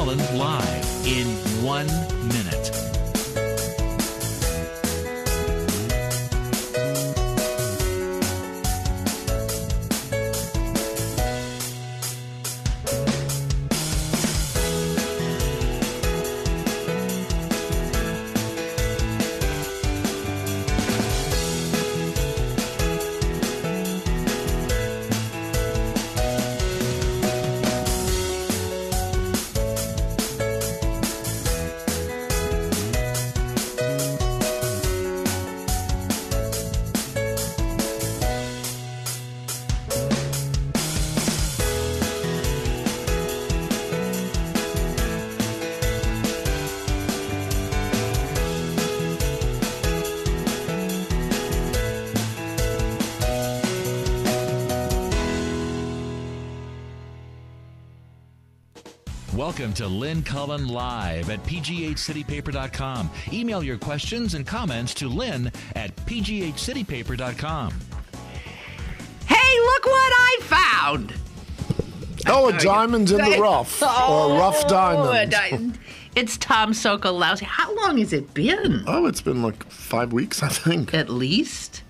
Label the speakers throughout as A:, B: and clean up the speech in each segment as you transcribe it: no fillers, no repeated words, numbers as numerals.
A: Cullen live in 1 minute. Welcome to Lynn Cullen Live at pghcitypaper.com. Email your questions and comments to Lynn at pghcitypaper.com.
B: Hey, look what I found!
C: Oh, a diamond in the rough, or a rough diamond.
B: It's Tom Sokolowski. How long has it been?
C: Oh, it's been like 5 weeks, I think.
B: At least.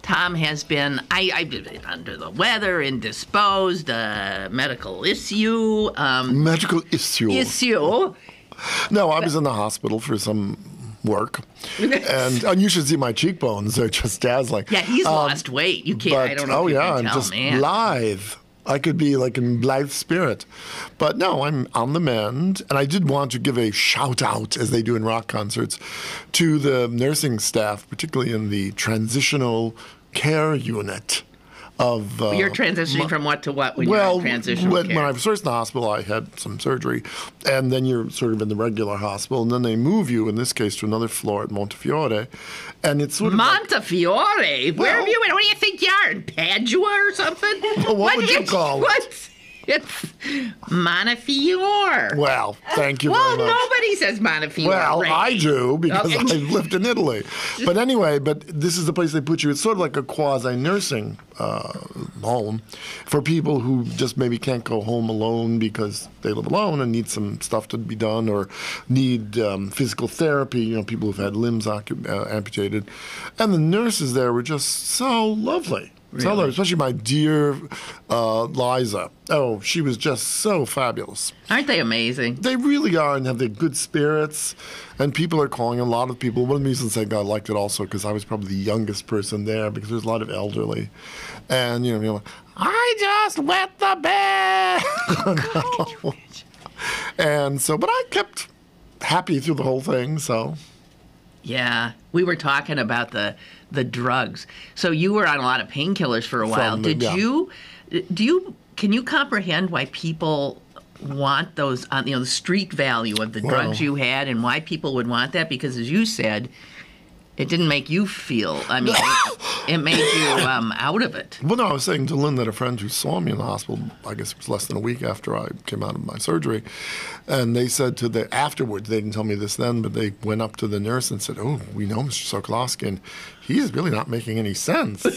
B: Tom has been, I've been under the weather, indisposed, medical issue.
C: Medical issue. No, I was in the hospital for some work. and you should see my cheekbones. They're just dazzling.
B: Yeah, he's lost weight. You can't, I don't know if you can tell,
C: I'm just
B: man.
C: lithe. I could be like in blithe spirit. But no, I'm on the mend. And I did want to give a shout out, as they do in rock concerts, to the nursing staff, particularly in the transitional care unit of...
B: You're transitioning from what to what when you're in transitional care?
C: When I was first in the hospital, I had some surgery. And then you're sort of in the regular hospital. And then they move you, in this case, to another floor at Montefiore. And it's sort of
B: Montefiore? Where have you been? What do you think you are, in Padua or something?
C: What would you call it?
B: It's Montefiore.
C: Well, thank you very much.
B: Well, nobody says Montefiore.
C: Well,
B: right?
C: I do, because I've lived in Italy. But anyway, this is the place they put you. It's sort of like a quasi-nursing home for people who just maybe can't go home alone because they live alone and need some stuff to be done, or need physical therapy, people who've had limbs amputated. And the nurses there were just so lovely. Really? So lovely, especially my dear Liza. Oh, she was just so fabulous.
B: Aren't they amazing?
C: They really are, and have the good spirits. And people are calling, a lot of people. One of the reasons I liked it also, because I was probably the youngest person there, because there's a lot of elderly. And, you're like, I just wet the bed.
B: Oh,
C: and so, but I kept happy through the whole thing, so.
B: Yeah, we were talking about the drugs. So you were on a lot of painkillers for a while. Can you comprehend why people want those, the street value of the drugs you had, and why people would want that? Because as you said, it didn't make you feel, it made you out of it.
C: Well, no, I was saying to Lynn that a friend who saw me in the hospital, I guess it was less than a week after I came out of my surgery, and they said afterwards, they didn't tell me this then, but they went up to the nurse and said, oh, we know Mr. Sokolowski, and he's really not making any sense. And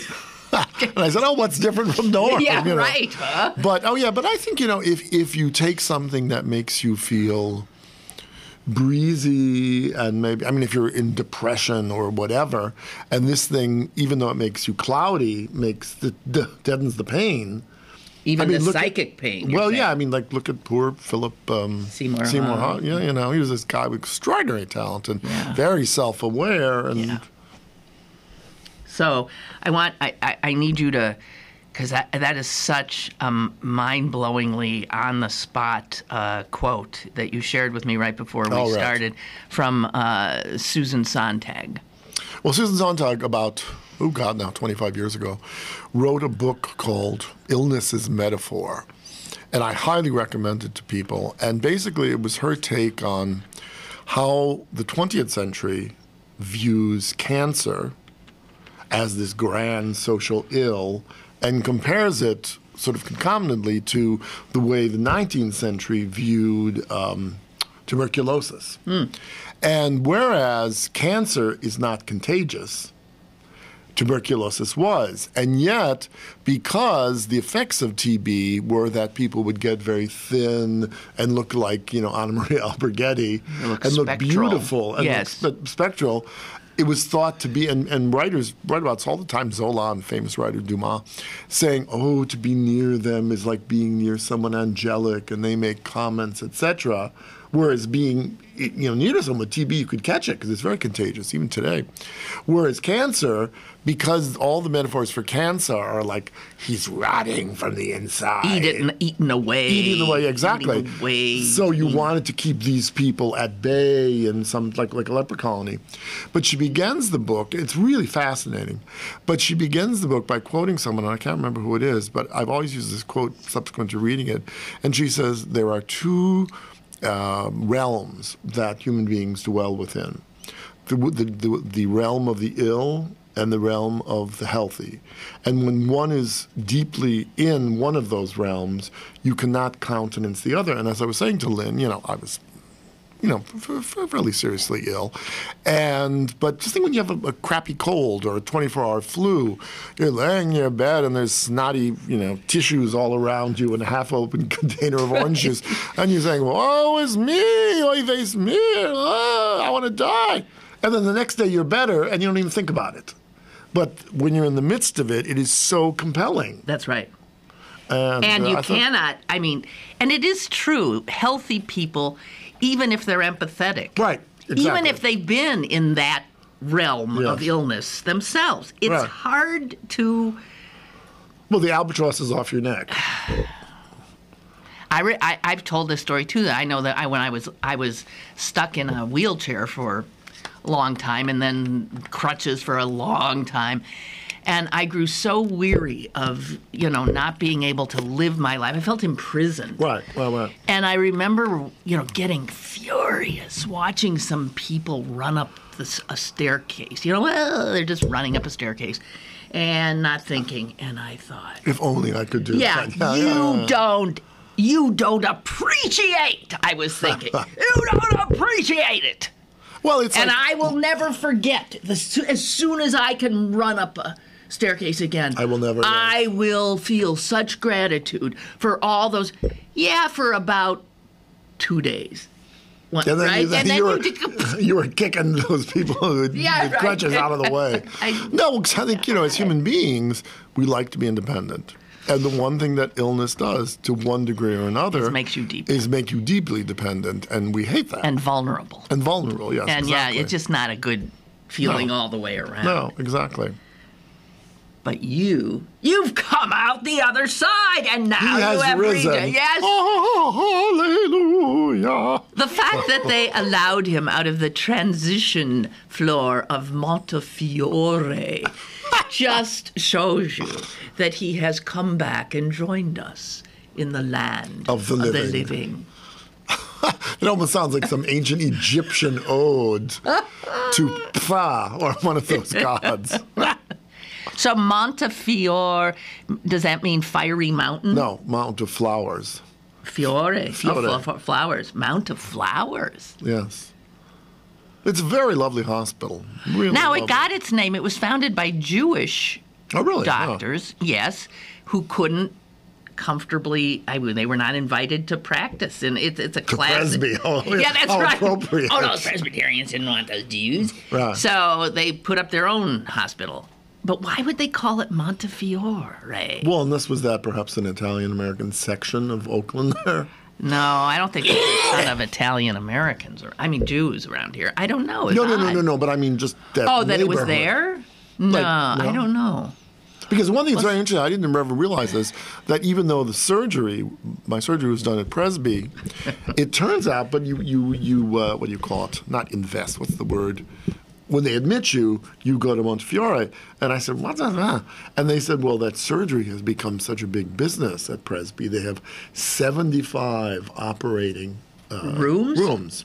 C: I said, oh, what's different from Norm?
B: Yeah, right, huh?
C: But I think, if you take something that makes you feel breezy, and maybe, if you're in depression or whatever, and this thing, even though it makes you cloudy, deadens the pain.
B: Even the psychic pain.
C: Well, yeah, look at poor Philip Seymour Hoffman. Yeah, he was this guy with extraordinary talent and very self-aware. And
B: So I need you to, because that is such a mind-blowingly on-the-spot quote that you shared with me right before we started from Susan Sontag.
C: Well, Susan Sontag, about, 25 years ago, wrote a book called Illness is Metaphor. And I highly recommend it to people. And basically, it was her take on how the 20th century views cancer as this grand social ill, and compares it sort of concomitantly to the way the 19th century viewed tuberculosis. And whereas cancer is not contagious, tuberculosis was. And yet, because the effects of TB were that people would get very thin and look like, Anna Maria Alberghetti and look beautiful and look spectral, it was thought to be, and writers write about this all the time, Zola and famous writer Dumas, saying, oh, to be near them is like being near someone angelic, and they make comments, etc. Whereas being near to someone with TB, you could catch it because it's very contagious, even today. Whereas cancer, because all the metaphors for cancer are like, he's rotting from the inside.
B: Eaten away.
C: Eating away, exactly.
B: Eating away.
C: So you wanted to keep these people at bay in some, like a leper colony. But she begins the book, it's really fascinating, but she begins the book by quoting someone, and I can't remember who it is, but I've always used this quote subsequent to reading it, and she says, there are two realms that human beings dwell within. The realm of the ill and the realm of the healthy. And when one is deeply in one of those realms, you cannot countenance the other. And as I was saying to Lynn, I was fairly seriously ill. But just think when you have a crappy cold or a 24-hour flu, you're laying in your bed and there's snotty, tissues all around you and a half-open container of orange juice. And you're saying, oh, it's me, oy vey's me, oh, I want to die. And then the next day you're better and you don't even think about it. But when you're in the midst of it, it is so compelling.
B: That's right. And you cannot, and it is true, healthy people, even if they're empathetic.
C: Right, exactly.
B: Even if they've been in that realm of illness themselves, it's hard to...
C: Well, the albatross is off your neck.
B: I've told this story, too. I know that when I was stuck in a wheelchair for a long time and then crutches for a long time. And I grew so weary of, not being able to live my life. I felt imprisoned.
C: Right.
B: And I remember, getting furious watching some people run up a staircase. They're just running up a staircase and not thinking. And I thought,
C: if only I could do that.
B: You don't appreciate, I was thinking. You don't appreciate it.
C: Well, it's
B: I will never forget. As soon as I can run up a staircase again,
C: I will never.
B: I will feel such gratitude for all those. Yeah, for about 2 days.
C: You were kicking those people with crutches out of the way. Because I think as human beings, we like to be independent. And the one thing that illness does, to one degree or another,
B: is make you
C: deeply dependent, and we hate that.
B: And vulnerable.
C: And vulnerable, yes.
B: And
C: exactly.
B: It's just not a good feeling all the way around.
C: No, exactly.
B: But you've come out the other side, and now
C: you have
B: risen.
C: Yes. Oh, hallelujah.
B: The fact that they allowed him out of the transition floor of Montefiore just shows you that he has come back and joined us in the land
C: of the living. It almost sounds like some ancient Egyptian ode to Ptah, or one of those gods.
B: So Montefiore, does that mean fiery mountain?
C: No, Mount of Flowers.
B: Fiore. Flowers. Mount of Flowers.
C: Yes. It's a very lovely hospital. Really lovely.
B: It got its name. It was founded by Jewish doctors, who couldn't comfortably. They were not invited to practice, and it's a class.
C: Presby.
B: That's right.
C: Appropriate.
B: Oh no, Presbyterians didn't want those Jews,
C: right.
B: So they put up their own hospital. But why would they call it Montefiore?
C: Well, and this was perhaps an Italian-American section of Oakland there?
B: No, I don't think there's a ton of Italian-Americans, Jews around here. I don't know.
C: No, but I mean just that
B: that it was there? No, I don't know.
C: Because one thing that's very interesting, I didn't ever realize this, that even though my surgery was done at Presby, it turns out, but you what do you call it? Not invest, what's the word? When they admit you go to Montefiore. And I said, what's that? And they said, well, that surgery has become such a big business at Presby. They have 75 operating rooms.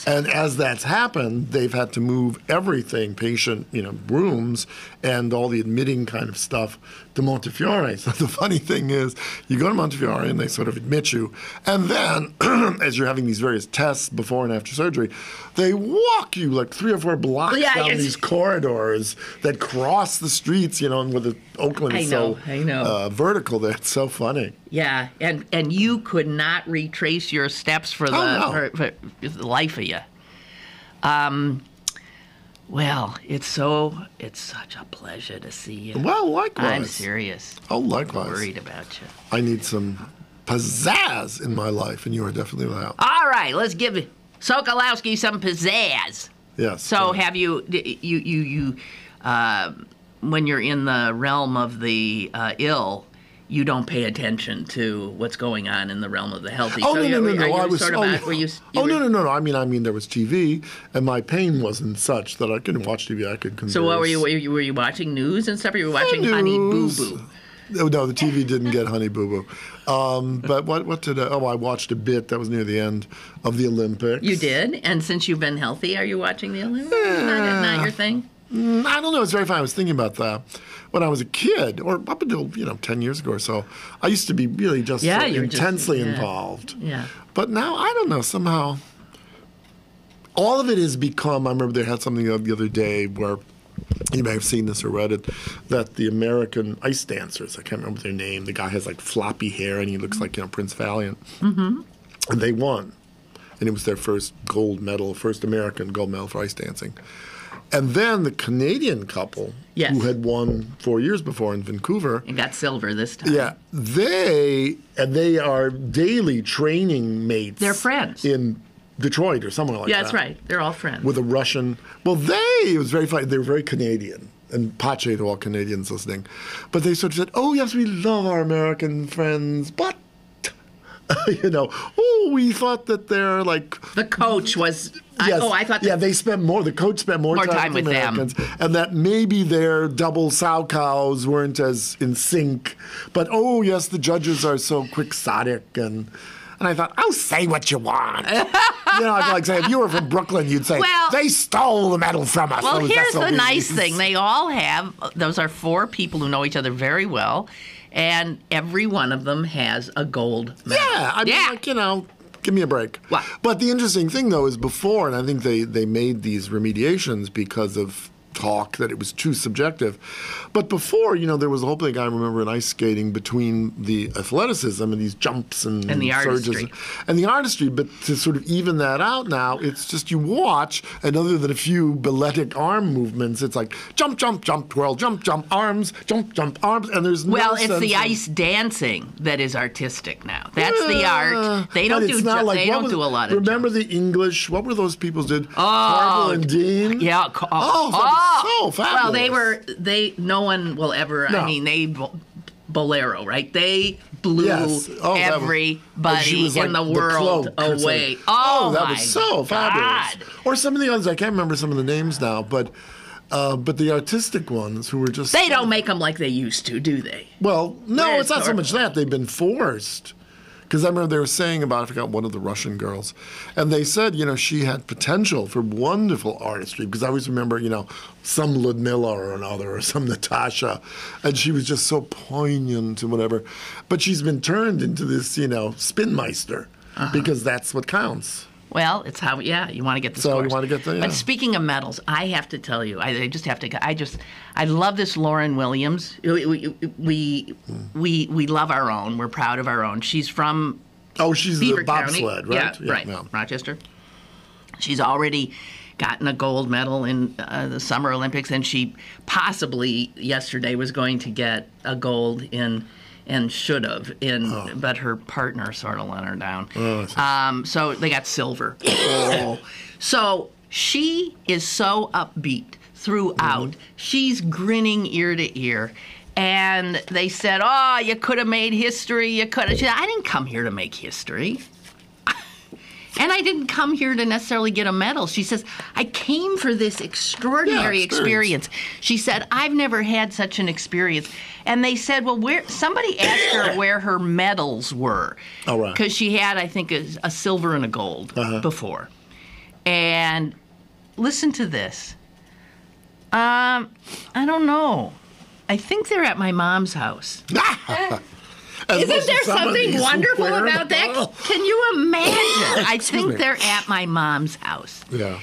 C: And as that's happened, they've had to move everything, patient, rooms, and all the admitting kind of stuff to Montefiore. So the funny thing is, you go to Montefiore and they sort of admit you, and then as you're having these various tests before and after surgery, they walk you like 3 or 4 blocks down these corridors that cross the streets, and where the Oakland is so vertical there. It's so funny.
B: Yeah, and you could not retrace your steps for the life of you. Well, it's such a pleasure to see you.
C: Well, likewise.
B: I'm serious.
C: Oh, likewise.
B: I'm worried about you.
C: I need some pizzazz in my life, and you are definitely that.
B: All right, let's give Sokolowski some pizzazz.
C: Yes.
B: So have you when you're in the realm of the ill, you don't pay attention to what's going on in the realm of the healthy.
C: Oh,
B: so
C: no. I mean, there was TV, and my pain wasn't such that I couldn't watch TV. I could converse.
B: So what were you watching news and stuff? Or you were watching Honey Boo Boo?
C: No, the TV didn't get Honey Boo Boo. But what did I watched a bit. That was near the end of the Olympics.
B: You did? And since you've been healthy, are you watching the Olympics? Not your thing?
C: I don't know. It's very fun. I was thinking about that when I was a kid, or up until 10 years ago or so. I used to be really just intensely involved.
B: Yeah.
C: But now I don't know. Somehow, all of it has become. I remember they had something the other day where you may have seen this or read it, that the American ice dancers. I can't remember their name. The guy has like floppy hair and he looks like Prince Valiant. Mm-hmm. And they won, and it was their first American gold medal for ice dancing. And then the Canadian couple, who had won 4 years before in Vancouver.
B: And got silver this time.
C: Yeah. They are daily training mates.
B: They're friends.
C: In Detroit or somewhere like that.
B: Yeah, that's right. They're all friends.
C: With a Russian. Well, it was very funny. They were very Canadian. And Pache to all Canadians listening. But they sort of said, oh, yes, we love our American friends, but we thought that they're like...
B: The coach was...
C: Yes.
B: I thought...
C: The coach spent more time with Americans, and that maybe their double sow cows weren't as in sync. But, yes, the judges are so quixotic, and I thought, say what you want. I'd like say, if you were from Brooklyn, you'd say, they stole the medal from us.
B: Well, here's the nice thing. They all have... Those are 4 people who know each other very well. And every one of them has a gold medal.
C: Yeah, I mean, give me a break.
B: What?
C: But the interesting thing, though, is before, and I think they made these remediations because of talk that it was too subjective. But before, there was a whole thing I remember in ice skating between the athleticism and these jumps and
B: the
C: surges
B: artistry.
C: And the artistry. But to sort of even that out now, it's just you watch, and other than a few balletic arm movements, it's like jump, jump, jump, twirl, jump, jump, arms, jump, jump, arms, and there's no sense
B: it's the ice dancing that is artistic now. That's the art. They don't do a lot of
C: Remember
B: jumps.
C: the English? What were those people did? Carvel and Dean?
B: Yeah.
C: So fabulous.
B: Well, no one will ever,
C: No.
B: I mean, Bolero, right? They blew everybody in the world away.
C: That was so fabulous. Or some of the others, I can't remember some of the names now, but the artistic ones who were just...
B: They don't make them like they used to, do they?
C: Well, no, it's not so much that. They've been forced. Because I remember they were saying about, I forgot, one of the Russian girls. And they said, she had potential for wonderful artistry. Because I always remember, some Ludmilla or another or some Natasha. And she was just so poignant and whatever. But she's been turned into this, spinmeister. Because that's what counts.
B: Well, it's how, you want to get the scores.
C: So you want to get the,
B: But speaking of medals, I have to tell you, I love this Lauryn Williams. We love our own. We're proud of our own. She's from
C: she's
B: Beaver
C: the bobsled,
B: County.
C: right?
B: Yeah, right. Yeah. Rochester. She's already gotten a gold medal in the Summer Olympics, and she possibly yesterday was going to get a gold and should have, but her partner sort of let her down. So they got silver. So she is so upbeat throughout. Mm-hmm. She's grinning ear to ear. And they said, you could have made history. You could have. She said, I didn't come here to make history. And I didn't come here to necessarily get a medal. She says, I came for this extraordinary experience. She said, I've never had such an experience. And they said, well, somebody asked her where her medals were.
C: Oh, right.
B: Because she had, I think, a silver and a gold before. And listen to this. I don't know. I think they're at my mom's house. Isn't there something wonderful about that? Can you imagine? I think they're at my mom's house.
C: Yeah.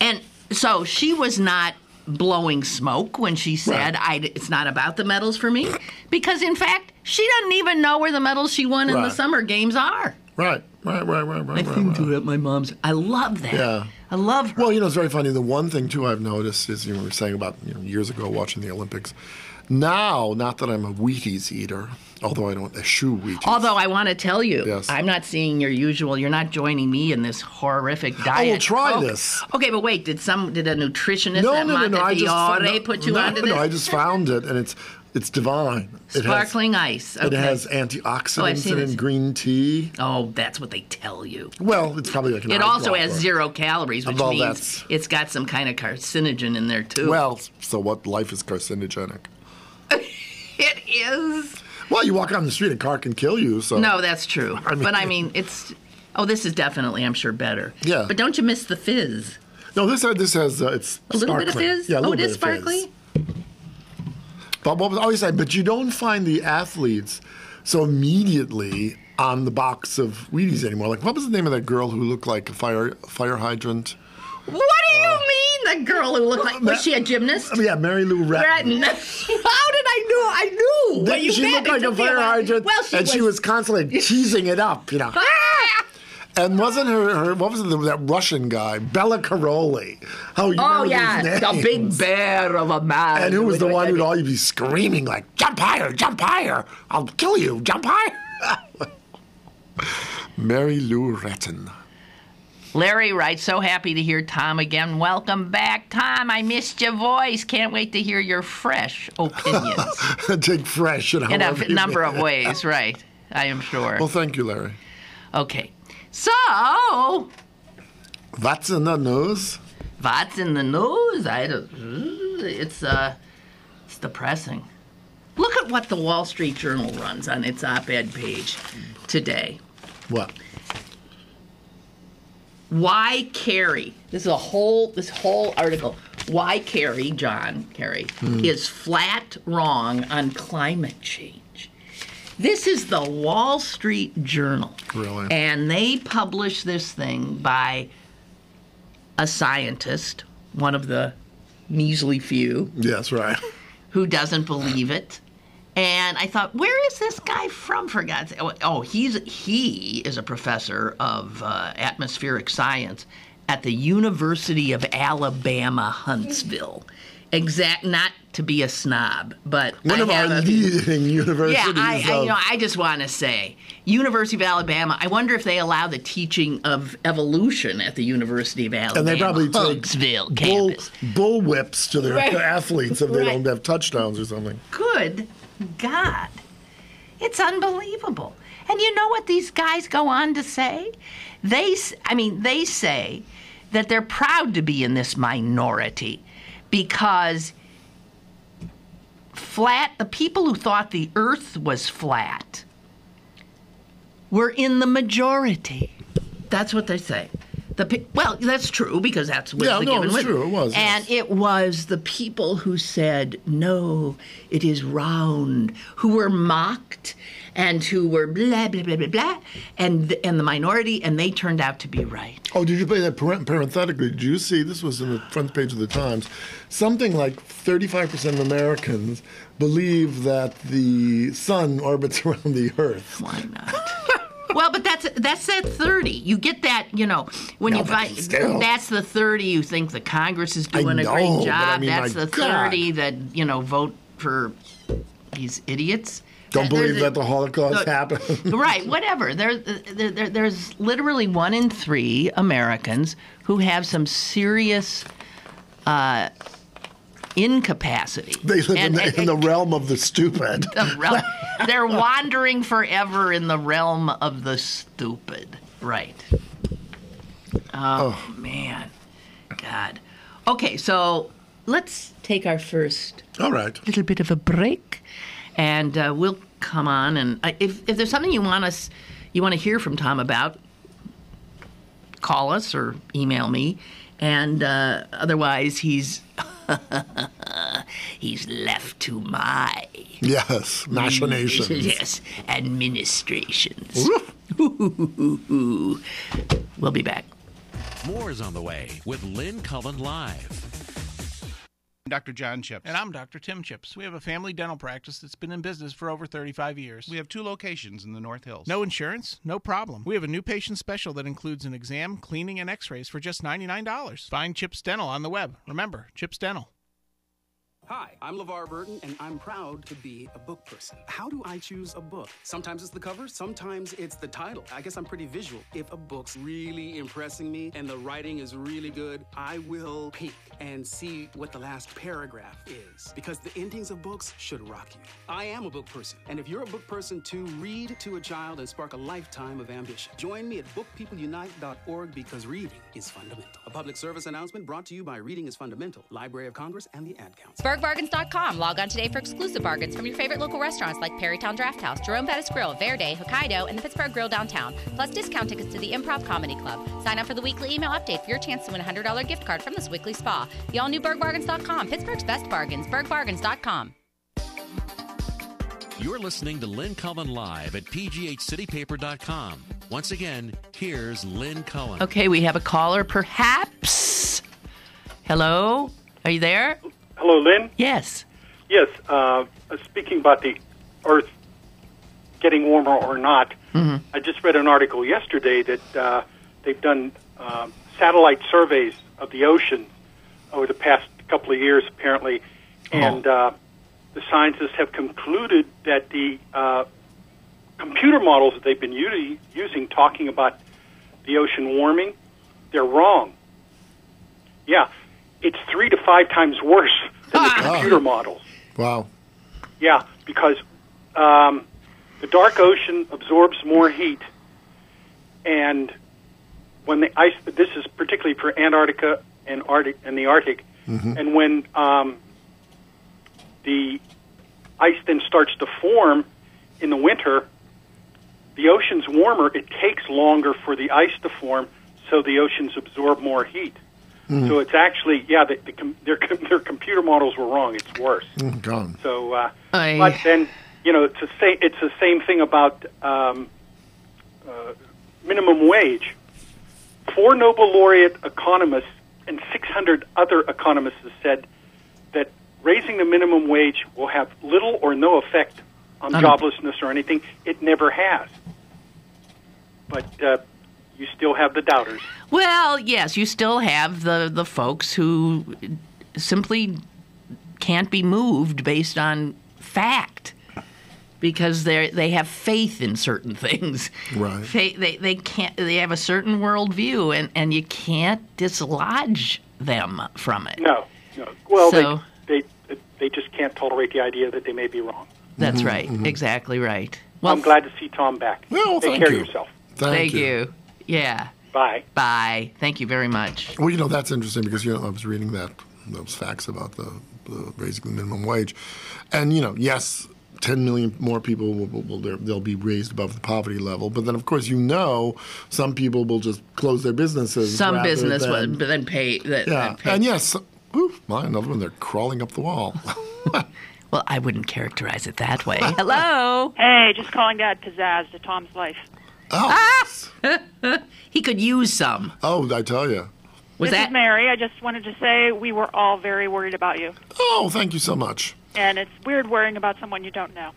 B: And so she was not blowing smoke when she said, it's not about the medals for me. Because, in fact, she doesn't even know where the medals she won in the summer games are.
C: Right.
B: I think they're at my mom's. I love that. Yeah. I love her.
C: Well, it's very funny. The one thing, too, I've noticed is, we were saying about years ago watching the Olympics. Now, not that I'm a Wheaties eater, although I don't eschew Wheaties.
B: Although I want to tell you, I'm not seeing your usual. You're not joining me in this horrific diet.
C: Oh, we'll try this.
B: Okay, but wait, did a nutritionist at Montefiore put you onto this?
C: No, I just found it, and it's divine.
B: Sparkling ice. Okay.
C: It has antioxidants in green tea.
B: Oh, that's what they tell you.
C: Well, it's probably like an
B: It also has 0 calories, which means it's got some kind of carcinogen in there, too.
C: Well, so what? Life is carcinogenic.
B: It is.
C: Well, you walk on the street, a car can kill you. So
B: no, that's true. It's. Oh, this is definitely, I'm sure, better.
C: Yeah.
B: But don't you miss the fizz?
C: No, this has it's
B: a little bit of fizz.
C: Yeah, a little bit
B: it is sparkly.
C: But what was always saying? But you don't find the athletes so immediately on the box of Wheaties anymore. Like, what was the name of that girl who looked like a fire hydrant?
B: What do you mean, the girl who looked like... Was she a gymnast?
C: Yeah, Mary Lou Retton.
B: How did I know? I knew.
C: Well, she looked like a fire hydrant, she was constantly teasing it up, And wasn't her what was that Russian guy, Bella Karolyi?
B: The big bear of a man.
C: And who was the one who'd always be screaming like, jump higher, I'll kill you, jump higher. Mary Lou Retton.
B: Larry writes, so happy to hear Tom again. Welcome back, Tom. I missed your voice. Can't wait to hear your fresh opinions.
C: Take fresh in
B: a number of ways, right? I am sure.
C: Well, thank you, Larry.
B: Okay. So,
C: what's in the news?
B: What's in the news? It's depressing. Look at what the Wall Street Journal runs on its op-ed page today.
C: What?
B: Why Kerry? This whole article. Why Kerry, John Kerry, is flat wrong on climate change. This is the Wall Street Journal.
C: Really?
B: And they publish this thing by a scientist, one of the measly few.
C: Yes, right.
B: Who doesn't believe it. And I thought, where is this guy from, for God's sake? Oh, he is a professor of atmospheric science at the University of Alabama, Huntsville. Not to be a snob, but
C: one of our leading universities.
B: Yeah, I just want to say, University of Alabama. I wonder if they allow the teaching of evolution at the University of Alabama.
C: And they probably
B: Huntsville
C: take
B: campus.
C: bull whips to their athletes if they don't have touchdowns or something.
B: Good God, it's unbelievable. And you know what these guys go on to say? They say that they're proud to be in this minority because the people who thought the earth was flat were in the majority. That's what they say. Well, that's true because that's what the given was.
C: True. It was.
B: And it was the people who said, no, it is round, who were mocked and who were blah, blah, blah, blah, blah, and the minority, and they turned out to be right.
C: Oh, did you play that parenthetically? Did you see, this was in the front page of the Times, something like 35% of Americans believe that the sun orbits around the earth.
B: Why not? Well, but that's that 30. You get that, when you find that's the 30 who think the Congress is doing a great job. That's the 30 that, vote for these idiots.
C: Don't believe that the Holocaust happened.
B: Right, whatever. There's literally 1 in 3 Americans who have some serious incapacity.
C: They live in the realm of the stupid.
B: They're wandering forever in the realm of the stupid. Right. Oh, man. God. Okay, so let's take our first little bit of a break, and we'll come on. And if there's something you want to hear from Tom about, call us or email me. And otherwise, he's left to my
C: machinations.
B: Yes, administrations. We'll be back.
A: More is on the way with Lynn Cullen Live.
D: Dr. John Chips.
E: And I'm Dr. Tim Chips. We have a family dental practice that's been in business for over 35 years.
D: We have 2 locations in the North Hills.
E: No insurance? No problem. We have a new patient special that includes an exam, cleaning, and x-rays for just $99. Find Chips Dental on the web. Remember, Chips Dental.
F: Hi, I'm LeVar Burton, and I'm proud to be a book person. How do I choose a book? Sometimes it's the cover, sometimes it's the title. I guess I'm pretty visual. If a book's really impressing me and the writing is really good, I will peek and see what the last paragraph is, because the endings of books should rock you. I am a book person, and if you're a book person too, read to a child and spark a lifetime of ambition. Join me at bookpeopleunite.org, because reading is fundamental. A public service announcement brought to you by Reading is Fundamental, Library of Congress, and the Ad Council.
G: BergBargains.com. Log on today for exclusive bargains from your favorite local restaurants like Perrytown Draft House, Jerome Bettis Grill, Verde, Hokkaido, and the Pittsburgh Grill downtown. Plus discount tickets to the Improv Comedy Club. Sign up for the weekly email update for your chance to win a $100 gift card from this weekly spa. The all-new BergBargains.com. Pittsburgh's best bargains. BergBargains.com.
A: You're listening to Lynn Cullen Live at pghcitypaper.com. Once again, here's Lynn Cullen.
B: Okay, we have a caller, perhaps. Hello? Are you there?
H: Hello, Lynn?
B: Yes.
H: Yes, speaking about the Earth getting warmer or not, I just read an article yesterday that they've done satellite surveys of the ocean over the past couple of years, apparently, and the scientists have concluded that the computer models that they've been using talking about the ocean warming, they're wrong. Yeah, it's 3 to 5 times worse than the computer models.
C: Wow.
H: Yeah, because the dark ocean absorbs more heat, and when the ice, this is particularly for Antarctica and the Arctic, and when the ice then starts to form in the winter, the ocean's warmer, it takes longer for the ice to form, so the oceans absorb more heat. So it's actually, their computer models were wrong. It's worse.
C: God.
H: So, but then, it's the same thing about minimum wage. 4 Nobel laureate economists and 600 other economists have said that raising the minimum wage will have little or no effect on joblessness or anything. It never has. But you still have the doubters.
B: Well, yes, you still have the folks who simply can't be moved based on fact because they have faith in certain things.
C: Right.
B: They can't. They have a certain worldview, and you can't dislodge them from it.
H: No. Well,
B: so,
H: they just can't tolerate the idea that they may be wrong.
B: That's right. Exactly right. Well,
H: I'm glad to see Tom back.
C: Well,
H: Take care of yourself.
C: Thank
B: you. Yeah.
H: Bye.
B: Bye. Thank you very much.
C: Well, that's interesting because, I was reading those facts about the raising the minimum wage. And, yes, 10 million more people they'll be raised above the poverty level. But then, of course, some people will just close their businesses.
B: Some business will then pay.
C: And yes, another one, they're crawling up the wall.
B: Well, I wouldn't characterize it that way. Hello.
I: Hey, just calling to add pizzazz to Tom's life.
C: Oh.
B: He could use some.
C: Oh, I tell you.
I: This is Mary. I just wanted to say we were all very worried about you.
C: Oh, thank you so much.
I: And it's weird worrying about someone you don't know.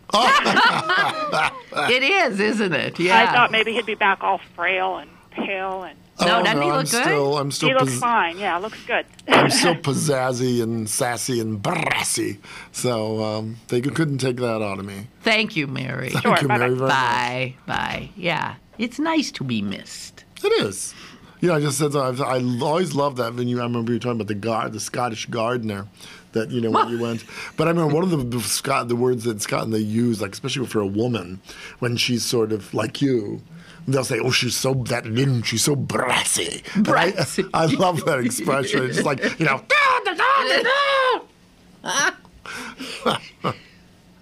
B: It is, isn't it? Yeah.
I: I thought maybe he'd be back all frail and pale and...
B: doesn't he look good?
C: I'm still
I: he looks fine. Yeah, looks good.
C: I'm still pizzazzy and sassy and brassy. So they couldn't take that out of me.
B: Thank you, Mary.
C: Thank you, Mary, very much.
B: Bye. Yeah, it's nice to be missed.
C: It is. I just said I always loved that when I remember you talking about the Scottish gardener. That when you went, but I remember one of the words that Scotland they use, like especially for a woman, when she's sort of like you. They'll say, "Oh, she's so Lynn, she's so brassy."
B: Brassy.
C: I love that expression. It's like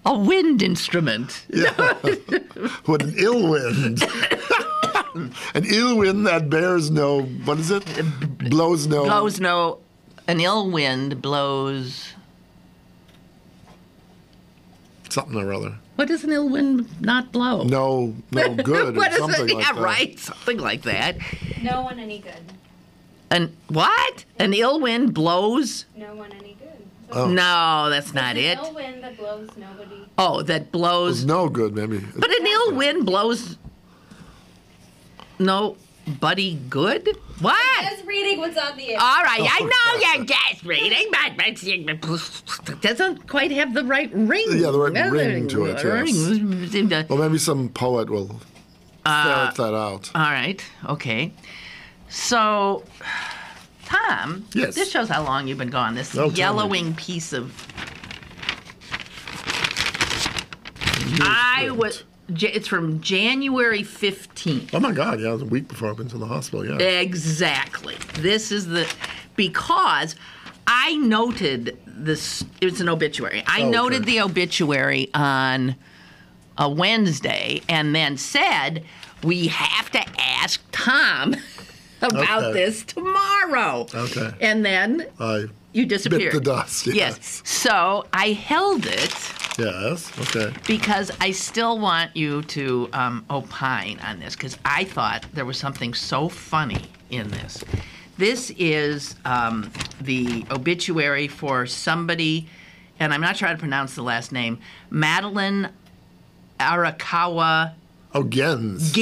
B: a wind instrument.
C: Yeah. What an ill wind. An ill wind that bears no, what is it? Blows no.
B: An ill wind blows.
C: Something or other.
B: What does an ill wind not blow?
C: No good.
B: What
C: or
B: is
C: something
B: it?
C: like
B: Yeah,
C: that.
B: right. Something like that.
J: No one any good.
B: And what? An ill wind blows?
J: No one any good.
C: Oh.
B: No, that's not it.
J: An ill wind that blows nobody.
B: Oh, that blows.
C: It's no good, maybe.
B: But an ill wind blows nobody good? What?
J: Just reading what's on the air.
B: All right, I know you're just reading, but it doesn't quite have the right ring.
C: Yeah, the right ring to it, yes. Well, maybe some poet will ferret that out.
B: All right, okay. So, Tom,
C: yes.
B: This shows how long you've been gone. This yellowing piece of... It's from January 15th.
C: Oh, my God, yeah, it was a week before I went to the hospital, yeah.
B: Exactly. This is because I noted this, it's an obituary. I noted the obituary on a Wednesday and then said, we have to ask Tom about this tomorrow.
C: Okay.
B: And then you disappeared.
C: Bit the dust, yes.
B: So I held it.
C: Yes, okay.
B: Because I still want you to opine on this, because I thought there was something so funny in this. This is the obituary for somebody, and I'm not sure how to pronounce the last name, Madeline Arakawa.
C: Oh, Gins.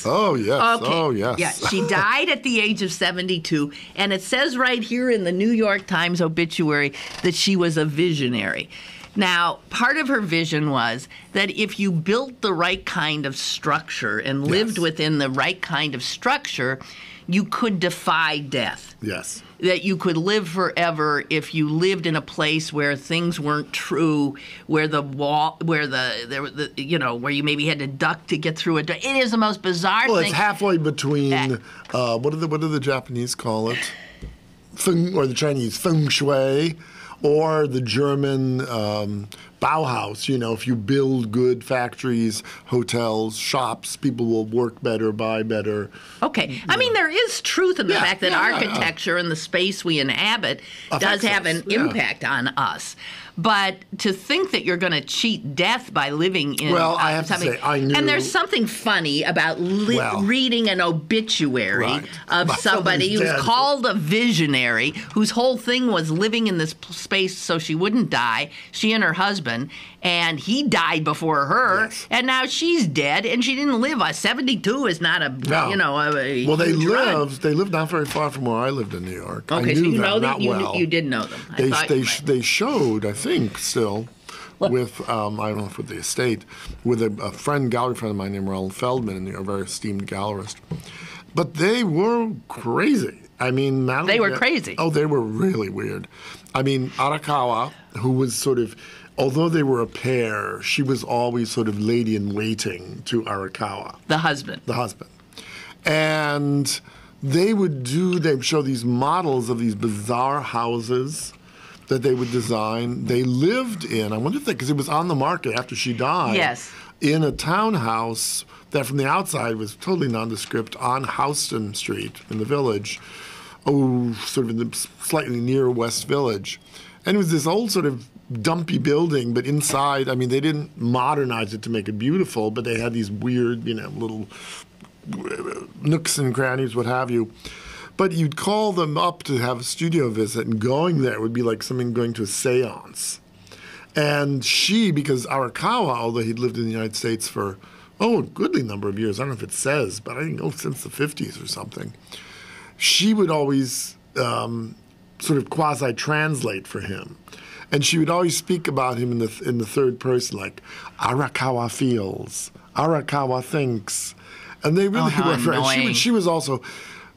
C: Oh, yes.
B: Okay.
C: Oh, yes.
B: Yeah, she died at the age of 72, and it says right here in the New York Times obituary that she was a visionary. Now, part of her vision was that if you built the right kind of structure and lived within the right kind of structure, you could defy death.
C: Yes.
B: That you could live forever if you lived in a place where things weren't true, where the wall, where where you maybe had to duck to get through it. It is the most bizarre thing.
C: Well, it's halfway between what do the Japanese call it? Or the Chinese feng shui. Or the German Bauhaus, if you build good factories, hotels, shops, people will work better, buy better.
B: Okay. I mean, there is truth in the fact that architecture and the space we inhabit does have an impact on us. But to think that you're going to cheat death by living in
C: I have
B: something,
C: to say, I knew.
B: And there's something funny about reading an obituary of somebody who's called a visionary, whose whole thing was living in this space so she wouldn't die. She and her husband, and he died before her, and now she's dead, and she didn't live. 72 is not a
C: well, they lived not very far from where I lived in New York.
B: Okay,
C: I knew
B: so you
C: them,
B: know
C: not
B: that
C: well.
B: You did know them.
C: They showed, I think, still with I don't know if with the estate, with a gallery friend of mine named Ronald Feldman, and a very esteemed gallerist. But they were crazy. I mean,
B: they were crazy.
C: Oh, they were really weird. I mean, Arakawa, who was sort of, although they were a pair, she was always sort of lady in waiting to Arakawa.
B: The husband.
C: And they'd show these models of these bizarre houses that they would design. They lived in, I wonder if because it was on the market after she died.
B: Yes.
C: In a townhouse that from the outside was totally nondescript on Houston Street in the Village. Sort of in the slightly near West Village. And it was this old sort of dumpy building, but inside, I mean, they didn't modernize it to make it beautiful, but they had these weird, little nooks and crannies, what have you. But you'd call them up to have a studio visit, and going there would be like something going to a seance. And she, because Arakawa, although he'd lived in the United States for, a goodly number of years, I don't know if it says, but I think since the 50s or something, she would always sort of quasi-translate for him. And she would always speak about him in the third person, like, Arakawa feels, Arakawa thinks. And they really were very... She was also...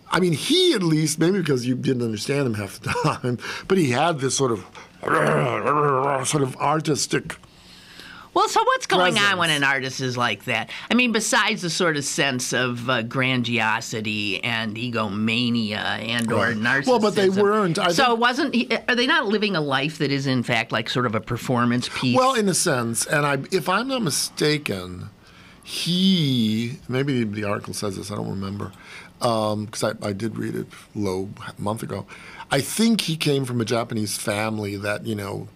C: I mean, he at least, maybe because you didn't understand him half the time, but he had this sort of artistic...
B: Well, so what's going on when an artist is like that? I mean, besides the sort of sense of grandiosity and egomania and or narcissism.
C: Well, but they weren't.
B: Are they not living a life that is, in fact, like sort of a performance piece?
C: Well, in a sense. And if I'm not mistaken, maybe the article says this, I don't remember, because I did read it a month ago. I think he came from a Japanese family that,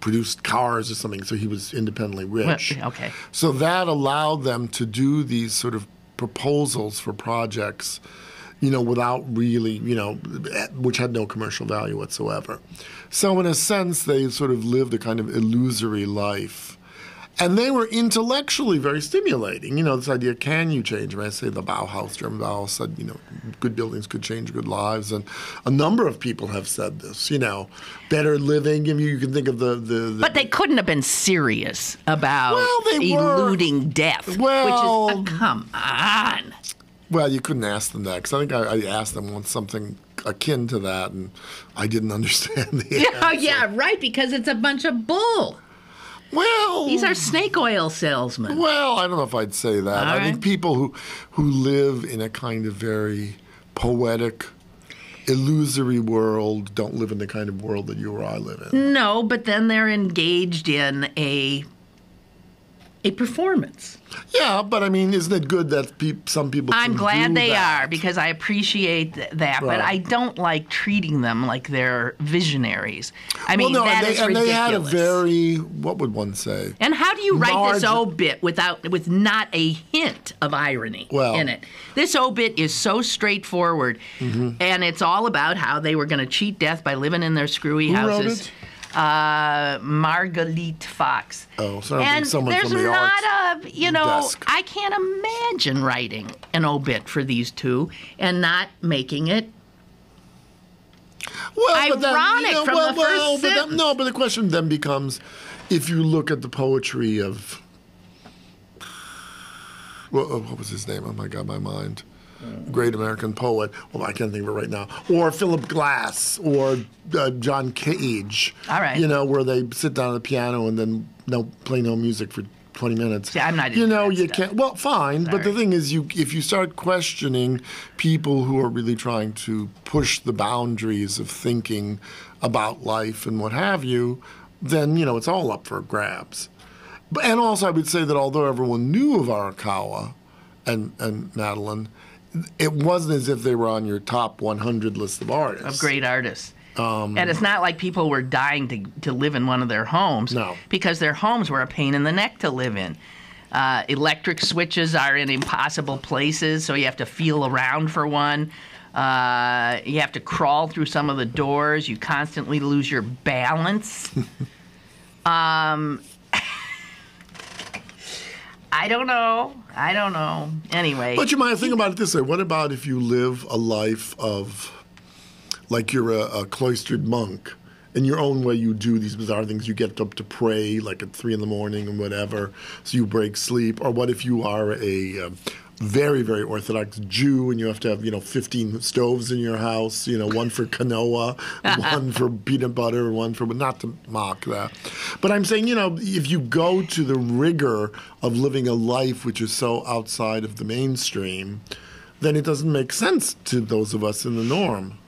C: produced cars or something, so he was independently rich.
B: Well, okay.
C: So that allowed them to do these sort of proposals for projects, without really, which had no commercial value whatsoever. So in a sense, they sort of lived a kind of illusory life. And they were intellectually very stimulating. This idea, can you change? I say the Bauhaus, German Bauhaus said, good buildings could change good lives. And a number of people have said this, better living. I mean, you can think of the
B: But they couldn't have been serious about eluding death.
C: Well,
B: which is, come on.
C: Well, you couldn't ask them that, because I think I asked them once something akin to that, and I didn't understand the answer.
B: Yeah, right, because it's a bunch of bull.
C: Well,
B: these are snake oil salesmen.
C: Well, I don't know if I'd say that. I think people who live in a kind of very poetic, illusory world don't live in the kind of world that you or I live in.
B: No, but then they're engaged in a performance.
C: Yeah, but I mean, isn't it good that some people
B: I'm
C: can
B: glad
C: do
B: they
C: that?
B: are, because I appreciate that,
C: Right.
B: but I don't like treating them like they're visionaries. I mean,
C: well, no,
B: that
C: and
B: is
C: they
B: ridiculous.
C: had a very, what would one say?
B: And how do you write this obit with not a hint of irony in it? This obit is so straightforward, and it's all about how they were going to cheat death by living in their screwy houses.
C: Wrote it?
B: Marguerite Fox.
C: Oh, so I don't
B: and
C: think someone
B: there's
C: from the
B: not
C: arts desk.
B: I can't imagine writing an obit for these two and not making it ironic from the first sentence.
C: No, but the question then becomes, if you look at the poetry of, what was his name? Oh my God, my mind. Great American poet. Well, I can't think of it right now. Or Philip Glass, or John Cage.
B: All right.
C: Where they sit down at the piano and then play no music for 20 minutes.
B: See, I'm not into that
C: you
B: stuff.
C: can't. Well, fine.
B: Sorry.
C: But the thing is, if you start questioning people who are really trying to push the boundaries of thinking about life and what have you, then it's all up for grabs. And also, I would say that although everyone knew of Arakawa and Madeline, it wasn't as if they were on your top 100 list of artists.
B: Of great artists. And it's not like people were dying to live in one of their homes.
C: No.
B: Because their homes were a pain in the neck to live in. Electric switches are in impossible places, so you have to feel around for one. You have to crawl through some of the doors. You constantly lose your balance. I don't know. Anyway.
C: But you might think about it this way. What about if you live a life of, like you're a cloistered monk, in your own way you do these bizarre things. You get up to pray like at 3 a.m. and whatever, so you break sleep. Or what if you are a very, very Orthodox Jew and you have to have, 15 stoves in your house, one for quinoa, one for peanut butter, one for, not to mock that. But I'm saying, if you go to the rigor of living a life which is so outside of the mainstream, then it doesn't make sense to those of us in the norm.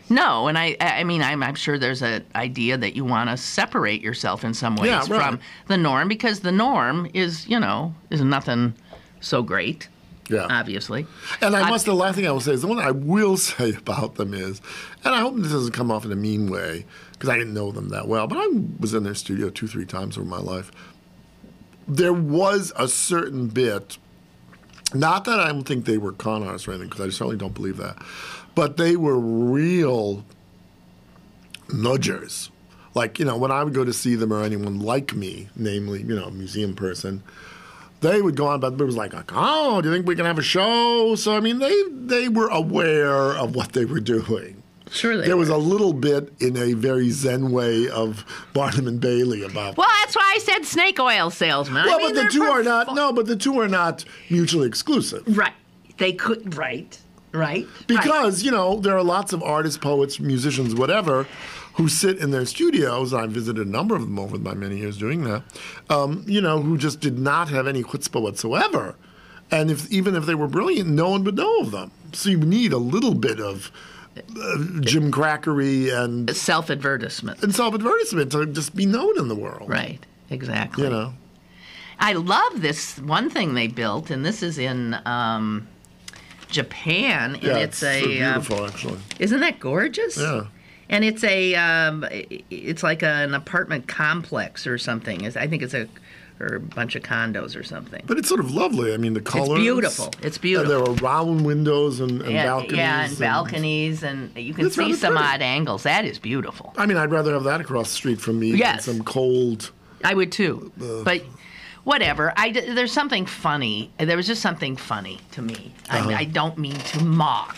B: No, and I mean, I'm sure there's an idea that you want to separate yourself in some ways from the norm, because the norm is, is nothing so great, obviously.
C: And the last thing I will say is, the one I will say about them is, and I hope this doesn't come off in a mean way, because I didn't know them that well, but I was in their studio 2-3 times over my life. There was a certain bit, not that I don't think they were con artists or anything, because I certainly don't believe that, but they were real nudgers. Like, when I would go to see them, or anyone like me, namely, a museum person, they would go on about, it was like, oh, do you think we can have a show? So, I mean, they were aware of what they were doing.
B: Sure
C: There was a little bit in a very Zen way of Barnum and Bailey about
B: Well, that's why I said snake oil salesman.
C: Well,
B: I mean,
C: but the two are not, but the two are not mutually exclusive.
B: Right. They could, right.
C: Because, there are lots of artists, poets, musicians, whatever, who sit in their studios, and I've visited a number of them over my many years doing that, who just did not have any chutzpah whatsoever. And even if they were brilliant, no one would know of them. So you need a little bit of Jim Crackery and
B: self-advertisement.
C: To just be known in the world.
B: Right, exactly. I love this one thing they built, and this is in Japan, and
C: Yeah,
B: it's
C: so beautiful, actually.
B: Isn't that gorgeous?
C: Yeah.
B: And it's it's like an apartment complex or something. I think it's a bunch of condos or something.
C: But it's sort of lovely. I mean, the colors.
B: It's beautiful. It's beautiful.
C: And there are round windows and balconies.
B: Yeah, and balconies, and you can see some odd angles. That is beautiful.
C: I mean, I'd rather have that across the street from me than some cold.
B: I would too. But whatever. There's something funny. There was just something funny to me. I don't mean to mock.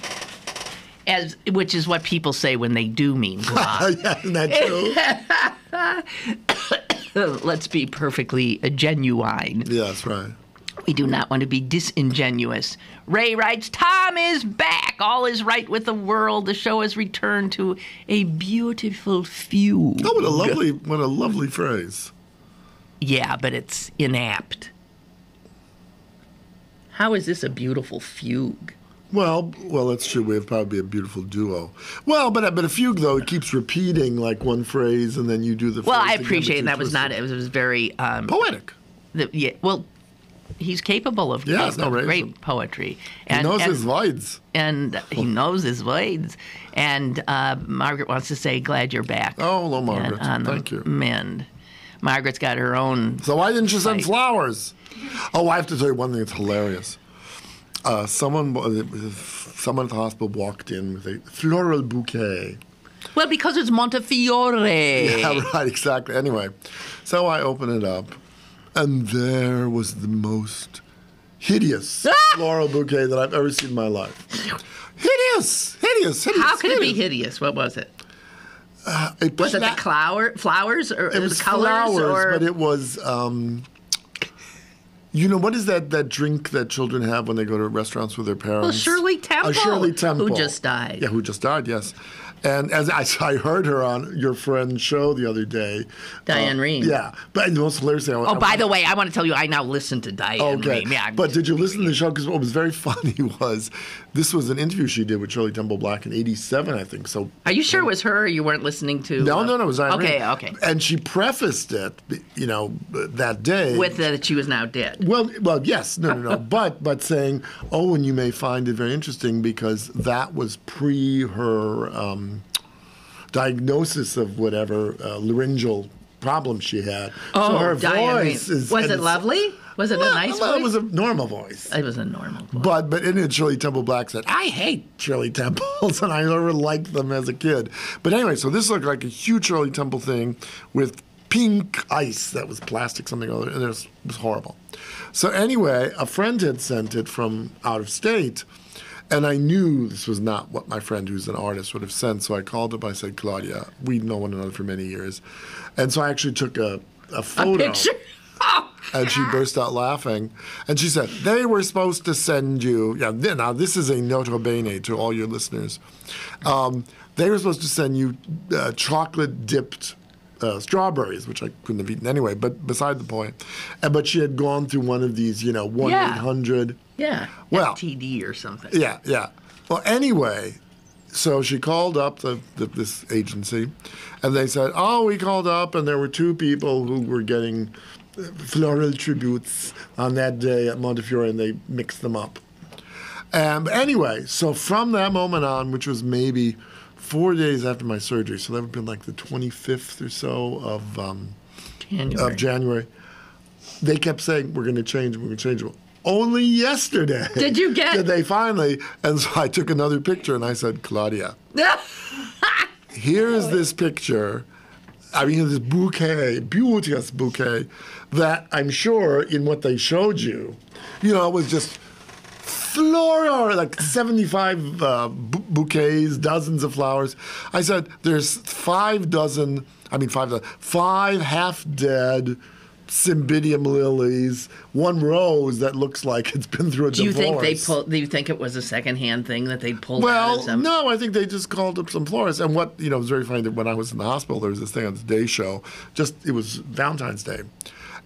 B: Which is what people say when they do mean to mock.
C: Yeah, isn't that true?
B: Let's be perfectly genuine.
C: Yeah, that's right.
B: We do not want to be disingenuous. Ray writes, Tom is back. All is right with the world. The show has returned to a beautiful fugue.
C: Oh, what a lovely phrase.
B: Yeah, but it's inapt. How is this a beautiful fugue?
C: Well, that's true. We have probably a beautiful duo. Well, but a fugue though, it keeps repeating like one phrase, and then you do the.
B: Well,
C: phrase
B: I
C: again,
B: appreciate
C: but
B: that was not. It was very
C: poetic.
B: Yeah. Well, he's capable of great poetry.
C: He knows his words.
B: And he knows his words. And Margaret wants to say, "Glad you're back."
C: Oh, hello, Margaret. Thank you.
B: Mend. Margaret's got her own.
C: So why didn't you send flowers? Oh, I have to tell you one thing that's hilarious. Someone at the hospital walked in with a floral bouquet.
B: Well, because it's Montefiore.
C: Yeah, right, exactly. Anyway, so I open it up, and there was the most hideous floral bouquet that I've ever seen in my life. Hideous.
B: How could it be hideous? What was it? Was it the flowers or
C: it was
B: the colors?
C: Flowers, but it was. You know, what is that drink that children have when they go to restaurants with their parents?
B: Well, Shirley Temple.
C: Shirley Temple.
B: Who just died.
C: Yeah, who just died, yes. And as I heard her on your friend's show the other day.
B: Diane Rehm.
C: Yeah. But the most hilarious thing.
B: By the way, I want to tell you, I now listen to Diane Rehm. Yeah.
C: But did you listen to the show? Because what was very funny was this was an interview she did with Shirley Temple Black in '87, I think. So. Are
B: you sure it was her or you weren't listening to?
C: No, it was Diane Rehm.
B: Okay.
C: And she prefaced it, that day.
B: With that she was now dead.
C: Well, yes. No. but saying, and you may find it very interesting because that was pre her diagnosis of whatever laryngeal problem she had. So her voice is...
B: Was it lovely? Was it a nice voice?
C: It was a normal voice.
B: It was a normal voice.
C: But in it, Shirley Temple Black said, I hate Shirley Temples, and I never liked them as a kid. But anyway, so this looked like a huge Shirley Temple thing with pink ice that was plastic, something or other, and it was horrible. So anyway, a friend had sent it from out of state, and I knew this was not what my friend, who's an artist, would have sent. So I called up. I said, Claudia, we've known one another for many years. And so I actually took a photo.
B: A picture? Oh,
C: and she burst out laughing. And she said, they were supposed to send you. Yeah, now this is a nota bene to all your listeners. They were supposed to send you chocolate-dipped strawberries, which I couldn't have eaten anyway, but beside the point. But she had gone through one of these, 1-800.
B: Yeah.
C: Well,
B: FTD or something.
C: Yeah. Well, anyway, so she called up this agency, and they said, we called up, and there were two people who were getting floral tributes on that day at Montefiore, and they mixed them up. But anyway, so from that moment on, which was maybe 4 days after my surgery, so that would have been like the 25th or so of January, they kept saying, we're going to change it. Only yesterday did they finally, and so I took another picture and I said, Claudia, here's this picture, this bouquet, beauteous bouquet, that I'm sure in what they showed you, it was just floral, like 75 bouquets, dozens of flowers. I said, there's 5 half-dead cymbidium lilies, one rose that looks like it's been through a divorce.
B: Do you think it was a second-hand thing that they pulled out?
C: Well, no, I think they just called up some florists. And what, it was very funny that when I was in the hospital, there was this thing on the Day Show, it was Valentine's Day.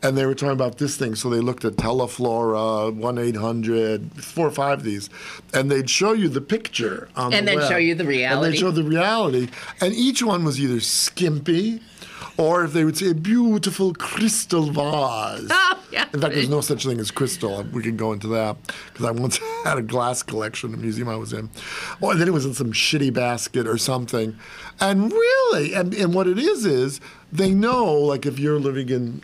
C: And they were talking about this thing, so they looked at Teleflora, 1-800, 4 or 5 of these, and they'd show you the picture on the web.
B: And then show you the reality.
C: And they'd show the reality. And each one was either skimpy, or if they would say a beautiful crystal vase.
B: Yeah.
C: In fact, there's no such thing as crystal. We can go into that because I once had a glass collection in a museum I was in. Oh, and then it was in some shitty basket or something. And really, and what it is they know, like if you're living in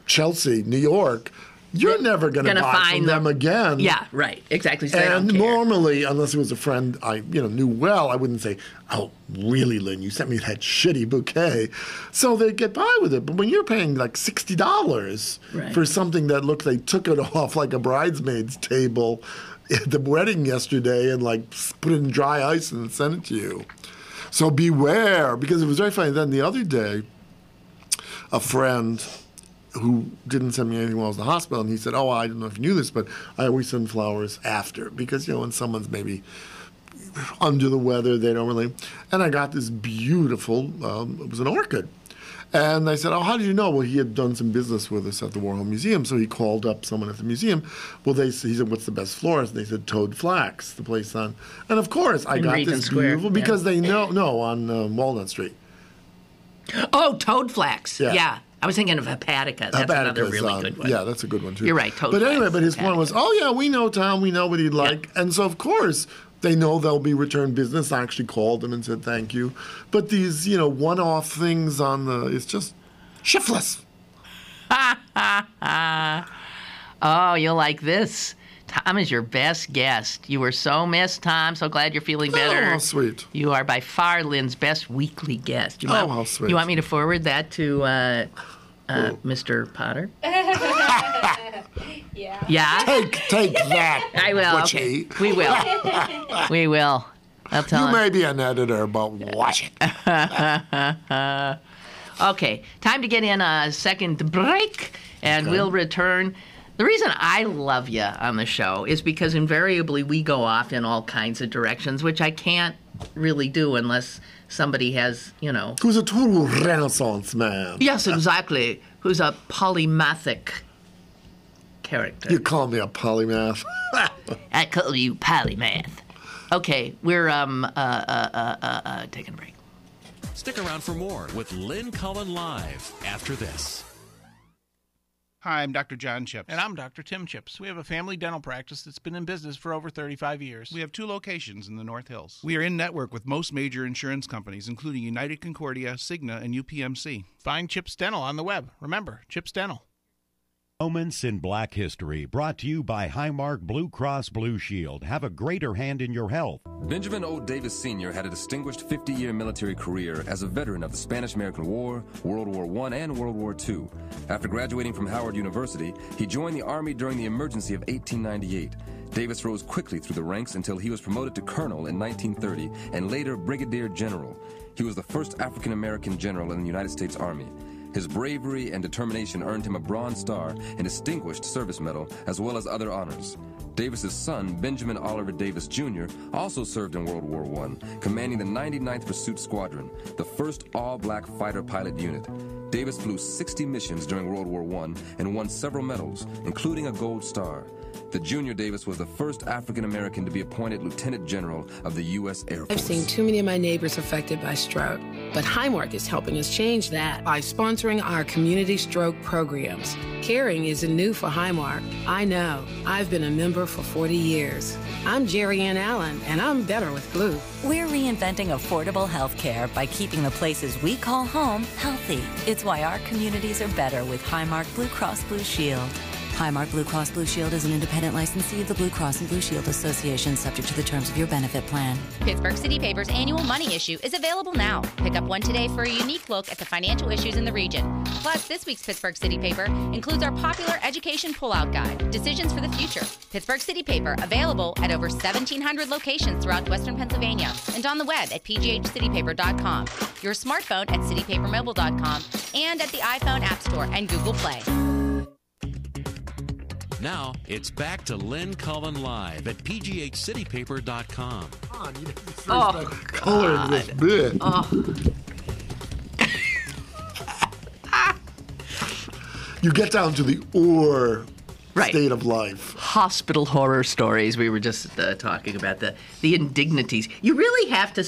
C: Chelsea, New York, you're never going to buy from them again.
B: Yeah, right. Exactly. So
C: and normally, unless it was a friend I knew well, I wouldn't say, "Oh, really, Lynn? You sent me that shitty bouquet." So they get by with it. But when you're paying like $60 for something that looked, they took it off like a bridesmaid's table at the wedding yesterday and like put it in dry ice and sent it to you. So beware, because it was very funny. Then the other day, a friend who didn't send me anything while I was in the hospital, and he said, I don't know if you knew this, but I always send flowers after, because, when someone's maybe under the weather, they don't really, and I got this beautiful, it was an orchid. And I said, how did you know? Well, he had done some business with us at the Warhol Museum, so he called up someone at the museum. Well, he said, what's the best florist? And they said, Toad Flax, the place on, and of course, I got
B: Regent
C: this
B: Square,
C: beautiful, because they know, on Walnut Street.
B: Oh, Toad Flax, yeah. I was thinking of Hepatica. That's another really good one.
C: Yeah, that's a good one, too.
B: You're right, Toad
C: But anyway,
B: Flax,
C: his point was, we know Tom, we know what he'd like. Yeah. And so, of course, they know there'll be return business. I actually called them and said thank you. But these, one-off things it's just shiftless.
B: Oh, you'll like this. Tom is your best guest. You were so missed, Tom. So glad you're feeling better.
C: Oh, how sweet.
B: You are by far Lynn's best weekly guest.
C: How sweet.
B: You want me to forward that to Mr. Potter?
J: Yeah.
B: Yeah?
C: Take that.
B: I will. Okay. We will. We will. I'll tell him.
C: You may be an editor, but watch it.
B: Okay. Time to get in a second break, and we'll return. The reason I love you on the show is because invariably we go off in all kinds of directions, which I can't really do unless somebody has,
C: Who's a total Renaissance man.
B: Yes, exactly. Who's a polymathic character.
C: You call me a polymath.
B: I call you polymath. Okay, we're taking a break.
A: Stick around for more with Lynn Cullen live after this.
D: Hi, I'm Dr. John Chips.
E: And I'm Dr. Tim Chips. We have a family dental practice that's been in business for over 35 years.
D: We have 2 locations in the North Hills. We are in network with most major insurance companies, including United Concordia, Cigna, and UPMC.
E: Find Chips Dental on the web. Remember, Chips Dental.
K: Moments in Black History, brought to you by Highmark Blue Cross Blue Shield. Have a greater hand in your health.
L: Benjamin O. Davis Sr. had a distinguished 50-year military career as a veteran of the Spanish-American War, World War I, and World War II. After graduating from Howard University, he joined the Army during the emergency of 1898. Davis rose quickly through the ranks until he was promoted to colonel in 1930 and later brigadier general. He was the first African-American general in the United States Army. His bravery and determination earned him a Bronze Star and Distinguished Service Medal, as well as other honors. Davis's son, Benjamin Oliver Davis Jr., also served in World War I, commanding the 99th Pursuit Squadron, the first all-black fighter pilot unit. Davis flew 60 missions during World War I and won several medals, including a Gold Star. The Junior Davis was the first African-American to be appointed Lieutenant General of the U.S. Air Force.
M: I've seen too many of my neighbors affected by stroke, but Highmark is helping us change that by sponsoring our community stroke programs. Caring isn't new for Highmark. I know. I've been a member for 40 years. I'm Jerry Ann Allen, and I'm better with Blue.
N: We're reinventing affordable health care by keeping the places we call home healthy. It's why our communities are better with Highmark Blue Cross Blue Shield. Highmark Blue Cross Blue Shield is an independent licensee of the Blue Cross and Blue Shield Association, subject to the terms of your benefit plan.
G: Pittsburgh City Paper's annual money issue is available now. Pick up one today for a unique look at the financial issues in the region. Plus, this week's Pittsburgh City Paper includes our popular education pullout guide, Decisions for the Future. Pittsburgh City Paper, available at over 1,700 locations throughout Western Pennsylvania and on the web at pghcitypaper.com, your smartphone at citypapermobile.com, and at the iPhone App Store and Google Play.
A: Now, it's back to Lynn Cullen live at pghcitypaper.com.
C: Color in this bit. You get down to the state of life.
B: Hospital horror stories. We were just talking about the indignities. You really have to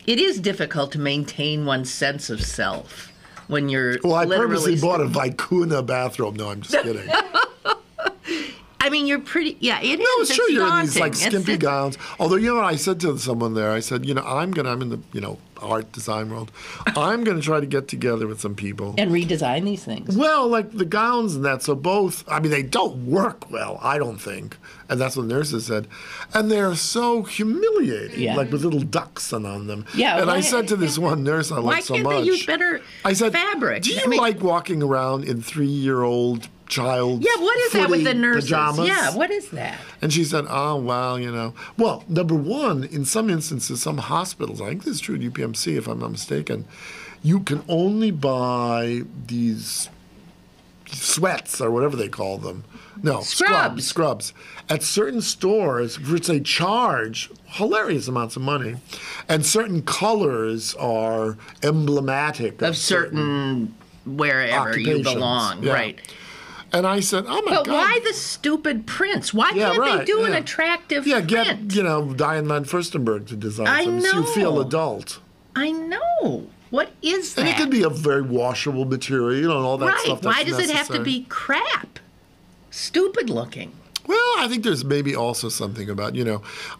B: it is difficult to maintain one's sense of self when you're
C: Well, I
B: literally
C: purposely bought a Vicuna bathrobe. No, I'm just kidding.
B: I mean, you're pretty. Yeah, it is.
C: No, it's true. You're in these like
B: daunting.
C: skimpy gowns. Although, you know what I said to someone there? I said, I'm in the art design world. I'm gonna try to get together with some people
B: and redesign these things.
C: Well, like the gowns and that. So both. I mean, they don't work well. I don't think. And that's what the nurses said. And they're so humiliating, like with little ducks on them.
B: Yeah.
C: And I said to this one nurse I liked so much.
B: Why can't they use better fabric?
C: Do you like walking around in 3-year-old child?
B: Yeah, what is that with the nurses?
C: Pajamas?
B: Yeah, what is that?
C: And she said, oh, well, Well, number one, in some instances, some hospitals, I think this is true at UPMC if I'm not mistaken, you can only buy these sweats or whatever they call them. No, scrubs. At certain stores, which they charge hilarious amounts of money, and certain colors are emblematic
B: of certain wherever you belong, right?
C: And I said, oh, my God.
B: But why the stupid prints? Why can't they do an attractive print?
C: Get, Diane van Furstenberg to design something so you feel adult.
B: I know. What is that?
C: And it could be a very washable material, and all that stuff that's
B: Why does it have to be crap? Stupid looking.
C: Well, I think there's maybe also something about,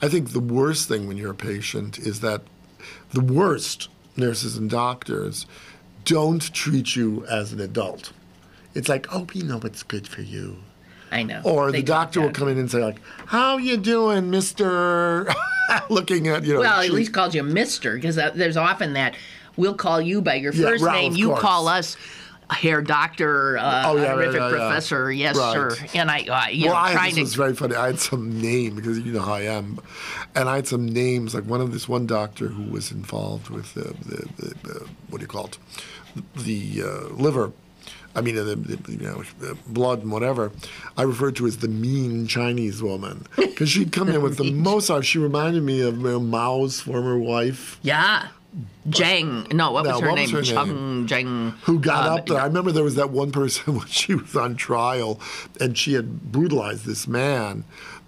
C: I think the worst thing when you're a patient is that the worst nurses and doctors don't treat you as an adult. It's like, oh, we know what's good for you.
B: I know.
C: Or the doctor will come in and say, like, how you doing, Mr. Looking at,
B: Well, at least calls you Mr. Because there's often that we'll call you by your first name. You call us Herr Doctor, horrific Professor, yes, sir. And
C: this was very funny. I had some name, because you know how I am. And I had some names, like one doctor who was involved with the what do you call it? The liver. I mean, the blood and whatever, I referred to as the mean Chinese woman. Because she'd come in with the most, she reminded me of Mao's former wife.
B: Yeah. Zhang. No, what was her name? Zhang.
C: Who got up there. I remember there was that one person when she was on trial, and she had brutalized this man.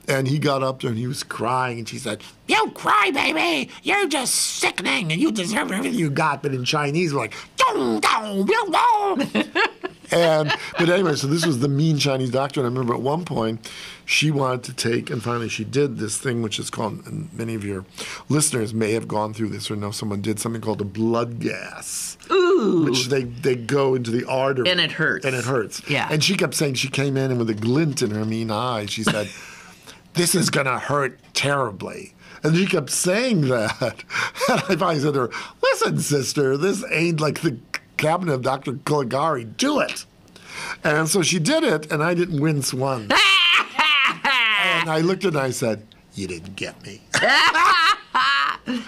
C: And he got up there and he was crying, and she said, "You cry, baby. You're just sickening, and you deserve everything you got." But in Chinese, we're like, "Dong, dong, biao, biao." But anyway, so this was the mean Chinese doctor. And I remember at one point she wanted to take, and finally she did this thing, which is called, and many of your listeners may have gone through this or know someone did, something called a blood gas.
B: Ooh.
C: Which they go into the artery.
B: And it hurts.
C: Yeah. And she kept saying, she came in and with a glint in her mean eye, she said, "This is going to hurt terribly." And she kept saying that. And I finally said to her, "Listen, sister, this ain't like the cabinet of Dr. Caligari. Do it." And so she did it, and I didn't wince once. And I looked at her and I said, "You didn't get me."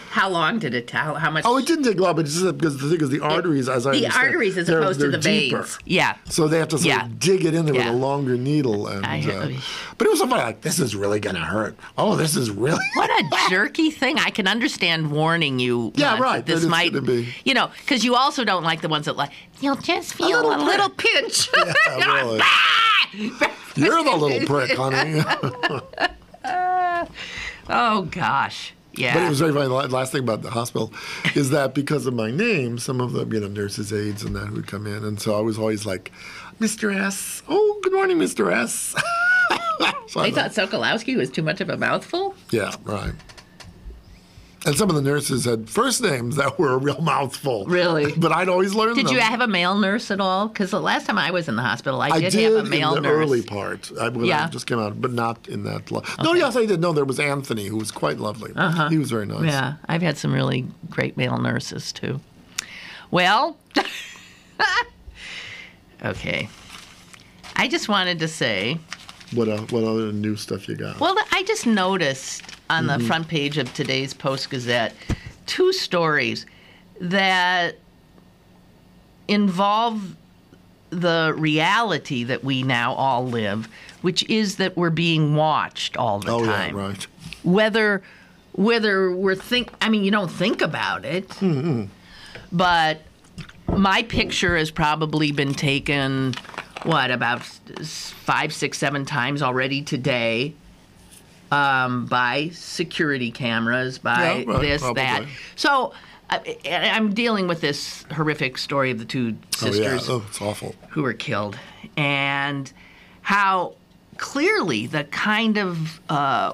B: How long did it take? How much?
C: Oh, it didn't take long, but it's just because the thing is the arteries, as I understand,
B: the arteries as opposed to the
C: deeper.
B: veins. Yeah.
C: So they have to sort of dig it in there with a longer needle. And, but it was so funny, like, this is really going to hurt. Oh, this is really...
B: What a jerky thing. I can understand warning you.
C: Yeah, right.
B: This might, because you also don't like the ones that you'll just feel a little pinch.
C: Yeah, really. You're the little prick, honey.
B: Oh, gosh. Yeah.
C: But it was very funny. The last thing about the hospital is that because of my name, some of the nurses' aides and that would come in, and so I was always like, "Mr. S. Oh, good morning, Mr. S." So
B: I thought Sokolowski was too much of a mouthful?
C: Yeah, right. And some of the nurses had first names that were a real mouthful.
B: Really?
C: But I'd always learn them.
B: Did you have a male nurse at all? Because the last time I was in the hospital, I did have a male
C: in the
B: nurse.
C: early part. When I just came out, but not in that. No, yes, I did. No, there was Anthony, who was quite lovely.
B: Uh-huh.
C: He was very nice.
B: Yeah, I've had some really great male nurses, too. Well, okay. I just wanted to say...
C: What other new stuff you got?
B: Well, I just noticed on the front page of today's Post-Gazette 2 stories that involve the reality that we now all live, which is that we're being watched all the time.
C: Yeah, right.
B: Whether we're you don't think about it, but my picture has probably been taken, about 5, 6, 7 times already today, by security cameras, by this, probably. That. So I'm dealing with this horrific story of the two sisters
C: it's awful.
B: who were killed, and how clearly the kind of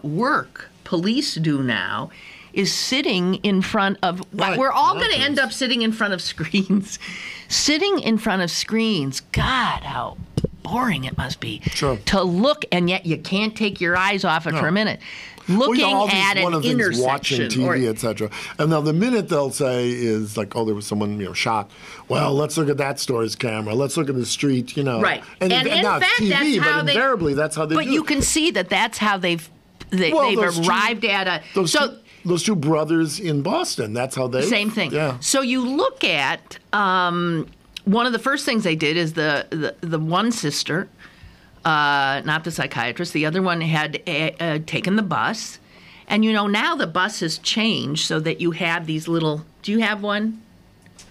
B: work police do now is sitting in front of... We're all going to end up sitting in front of screens. Sitting in front of screens. God, how boring it must be to look, and yet you can't take your eyes off it for a minute. Looking at an intersection.
C: Watching TV, etc. And now the minute they'll say is like, oh, there was someone shot. Well, let's look at that store's camera. Let's look at the street,
B: Right. And in
C: now
B: fact,
C: it's TV,
B: that's how
C: invariably that's how they do it.
B: But you can see that that's how they've arrived at a...
C: Those two brothers in Boston, that's how they...
B: Same thing.
C: Yeah.
B: So you look at... one of the first things they did is the one sister... not the psychiatrist. The other one had taken the bus. And, now the bus has changed so that you have these little... Do you have one?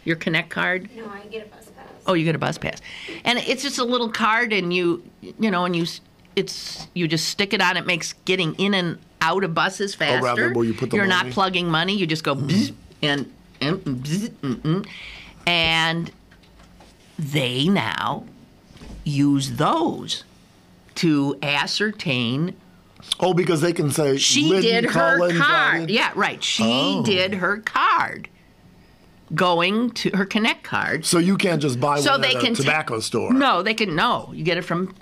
B: Your Connect card?
J: No, I get a bus pass.
B: Oh, you get a bus pass. And it's just a little card, and you just stick it on. It makes getting in and out of buses faster.
C: Oh, rather where you put the
B: You're
C: money?
B: not plugging money. You just go bzz, and bzz, and they now use those to ascertain.
C: Oh, because they can say
B: she did her
C: Cullen
B: card. Yeah, right. She did her card. Going to her Connect card.
C: So you can't just buy one at a tobacco store.
B: No, they can. No, you get it from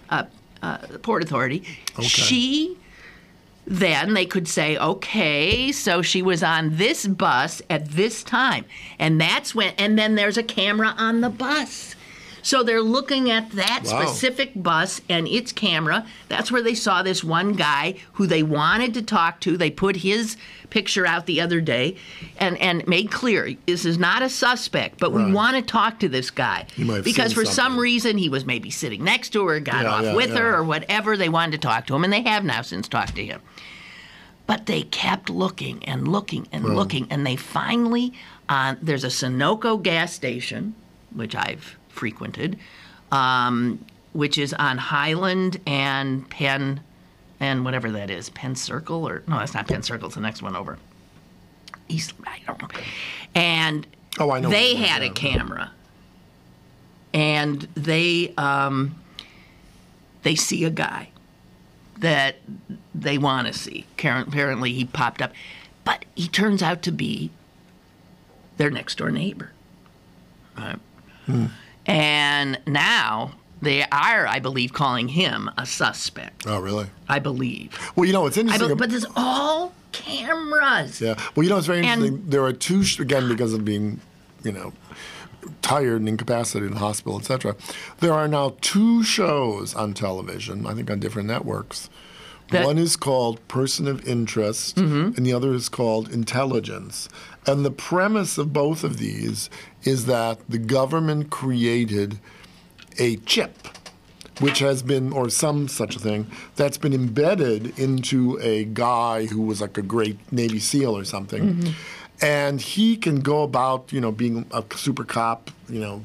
B: the Port Authority. Okay. Then they could say, okay, so she was on this bus at this time, and that's when. And then there's a camera on the bus. So they're looking at that specific bus and its camera. That's where they saw this one guy who they wanted to talk to. They put his picture out the other day and made clear this is not a suspect, but we want to talk to this guy. Because for some reason he was maybe sitting next to her, got off with her or whatever. They wanted to talk to him, and they have now since talked to him. But they kept looking and looking and looking, and they finally, there's a Sunoco gas station, which I've frequented, which is on Highland and Penn, and whatever that is, Penn Circle, or no, that's not Penn Circle. It's the next one over. East, I don't know. And
C: I know
B: they had a camera, and they see a guy that they want to see. Apparently, he popped up, but he turns out to be their next door neighbor. And now they are, I believe, calling him a suspect.
C: Oh, really?
B: I believe.
C: Well, it's interesting.
B: But there's all cameras.
C: Yeah. Well, it's very interesting. There are two, again, because of being, tired and incapacitated in the hospital, etc. There are now two shows on television, I think on different networks. One is called Person of Interest, and the other is called Intelligence. And the premise of both of these is that the government created a chip, which has been, or some such a thing, that's been embedded into a guy who was like a great Navy SEAL or something. And he can go about, being a super cop,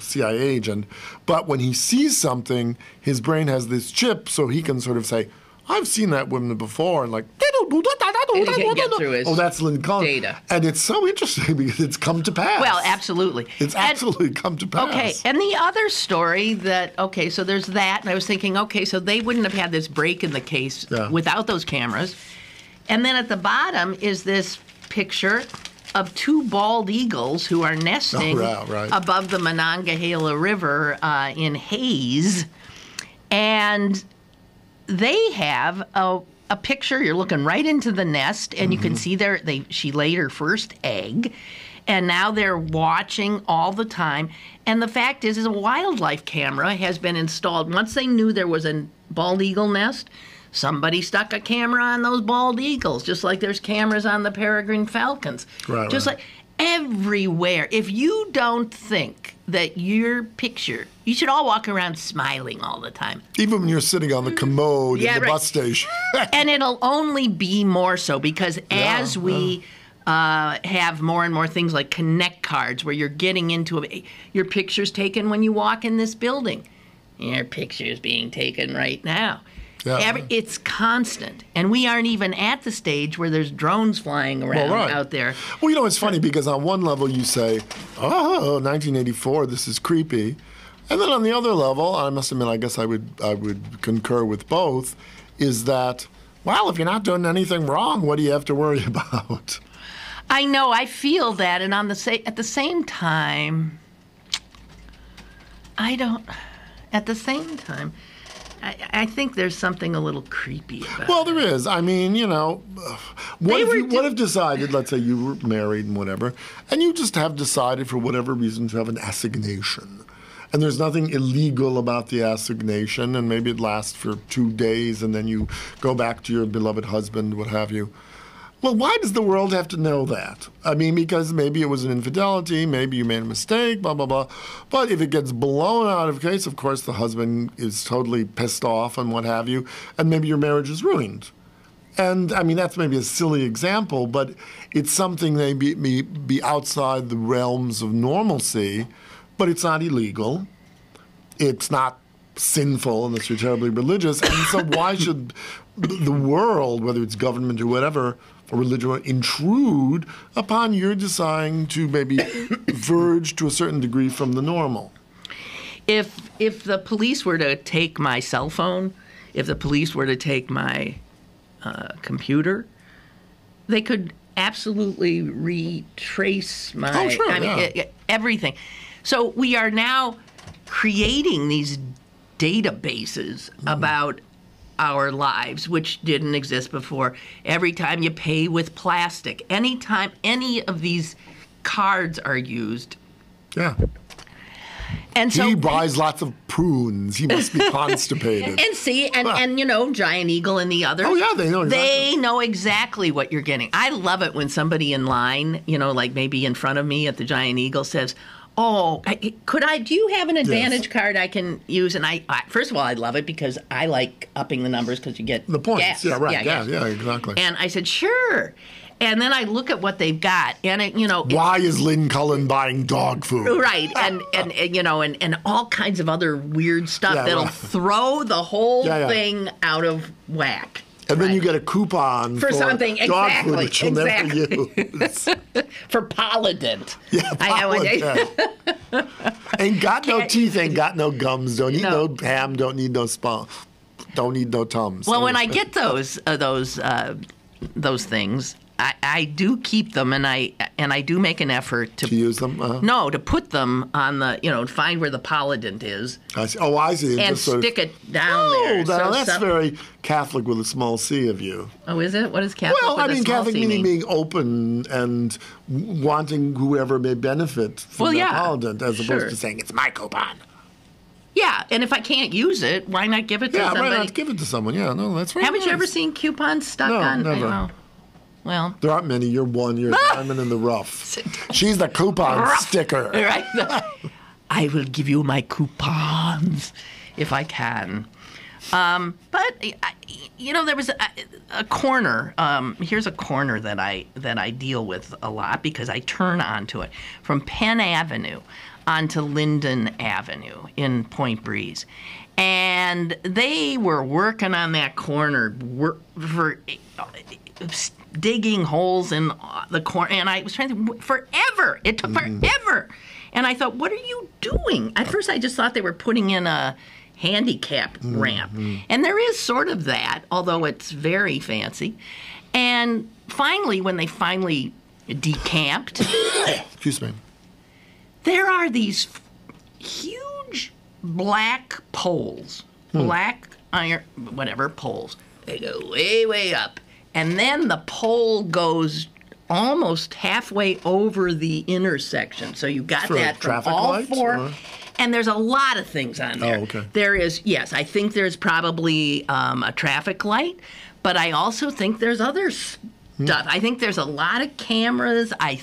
C: CIA agent. But when he sees something, his brain has this chip, so he can sort of say, I've seen that woman before, and like,
B: get through his
C: that's Lynn Cullen.
B: Data.
C: And it's so interesting because it's come to pass.
B: Well, absolutely.
C: It's absolutely come to pass.
B: Okay, and the other story so there's that, and I was thinking, so they wouldn't have had this break in the case without those cameras. And then at the bottom is this picture of two bald eagles who are nesting above the Monongahela River in Hayes. And they have a picture. You're looking right into the nest, and you can see she laid her first egg, and now they're watching all the time. And the fact is a wildlife camera has been installed. Once they knew there was a bald eagle nest, somebody stuck a camera on those bald eagles, just like there's cameras on the peregrine falcons. Like everywhere. If you don't think that your picture, you should all walk around smiling all the time.
C: Even when you're sitting on the commode in the bus station.
B: And it'll only be more so because as we have more and more things like Connect cards where you're getting into your picture's taken when you walk in this building. Your picture's being taken right now.
C: Yeah.
B: It's constant. And we aren't even at the stage where there's drones flying around out there.
C: Well, you know, it's funny because on one level you say, oh, 1984, this is creepy. And then on the other level, I must admit, I guess I would concur with both, is that, well, if you're not doing anything wrong, what do you have to worry about?
B: I know, I feel that, and at the same time, I think there's something a little creepy about it.
C: Well, there is. I mean, you know, what if decided, let's say you were married and whatever, and you just have decided for whatever reason to have an assignation. And there's nothing illegal about the assignation, and maybe it lasts for 2 days, and then you go back to your beloved husband, what have you. Well, why does the world have to know that? I mean, because maybe it was an infidelity, maybe you made a mistake, blah, blah, blah. But if it gets blown out of case, of course, the husband is totally pissed off and what have you, and maybe your marriage is ruined. And, I mean, that's maybe a silly example, but it's something maybe be outside the realms of normalcy, but it's not illegal. It's not sinful unless you're terribly religious. And so why should the world, whether it's government or whatever, or religion, intrude upon your deciding to maybe verge to a certain degree from the normal?
B: If the police were to take my cell phone, if the police were to take my computer, they could absolutely retrace my everything. So we are now creating these databases about our lives, which didn't exist before. Every time you pay with plastic, anytime any of these cards are used.
C: Yeah.
B: And so
C: he buys lots of prunes. He must be constipated.
B: And you know, Giant Eagle and the others.
C: Oh yeah, they know exactly.
B: They know exactly what you're getting. I love it when somebody in line, you know, like maybe in front of me at the Giant Eagle says, "Oh, do you have an Advantage card I can use?" And I first of all, I love it because I like upping the numbers because you get
C: the points.
B: Gas.
C: Yeah, right. Yeah, exactly.
B: And I said, "Sure." And then I look at what they've got, and
C: why is Lynn Cullen buying dog food?
B: Right, and you know, and all kinds of other weird stuff that'll throw the wole thing out of whack.
C: And then you get a coupon
B: for something
C: dog food, which you'll never use.
B: For Polident.
C: Yeah, Polident. Ain't got no teeth, ain't got no gums, don't need no ham, don't need no don't need no Tums.
B: Well, when I get those things, I do keep them, and I do make an effort to
C: use them.
B: No, to put them on the find where the Polident is.
C: I see. Oh, I see.
B: And stick it down there.
C: Oh, that's very Catholic with a small c of you.
B: Oh, is it? What is Catholic?
C: Well,
B: with
C: I mean, Catholic meaning being open and wanting whoever may benefit from the Polident, as opposed to saying it's my coupon.
B: Yeah, and if I can't use it, why not give it to somebody?
C: Yeah, why not give it to someone? Yeah, no, that's right.
B: Haven't you ever seen coupons stuck on?
C: No, never.
B: Well,
C: there aren't many. You're one. You're a diamond in the rough. She's the coupon sticker.
B: Right. I will give you my coupons if I can. But there was a corner. Here's a corner that I deal with a lot because I turn onto it from Penn Avenue onto Linden Avenue in Point Breeze. And they were working on that corner for digging holes in the corner. And I was trying to forever. It took forever. And I thought, what are you doing? At first, I just thought they were putting in a handicap ramp. And there is sort of that, although it's very fancy. And finally, when they finally decamped...
C: Excuse me.
B: There are these huge black poles, black iron, whatever, poles. They go way, way up. And then the pole goes almost halfway over the intersection. So you got that from all four. And there's a lot of things on there.
C: Oh, okay.
B: There is, yes, I think there's probably a traffic light, but I also think there's other stuff. I think there's a lot of cameras. I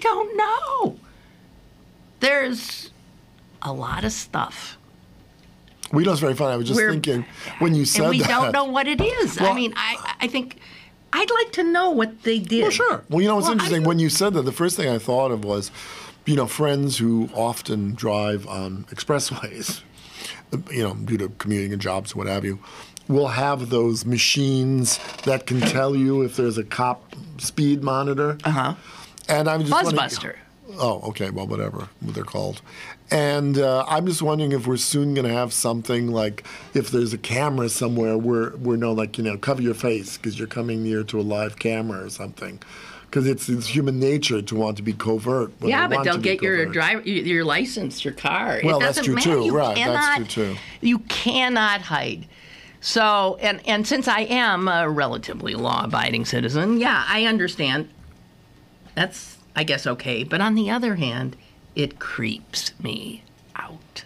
B: don't know. There's a lot of stuff.
C: Well, it's very funny. I was just thinking when you said that.
B: And we don't know what it is. Well, I mean, I think I'd like to know what they did.
C: Well, sure. Well, it's interesting. When you said that, the first thing I thought of was, friends who often drive on expressways. due to commuting and jobs, what have you, will have those machines that can tell you if there's a cop speed monitor.
B: Uh-huh.
C: And I'm just
B: Buzzbuster.
C: Oh, okay. Well, whatever they're called. And I'm just wondering if we're soon going to have something like if there's a camera somewhere where cover your face because you're coming near to a live camera or something. Because it's human nature to want to be covert.
B: Yeah, but they'll get your license, your car.
C: Well,
B: it
C: that's true too. Right, that's true too.
B: You cannot hide. So, and since I am a relatively law-abiding citizen, yeah, I understand. That's, I guess, okay. But on the other hand, it creeps me out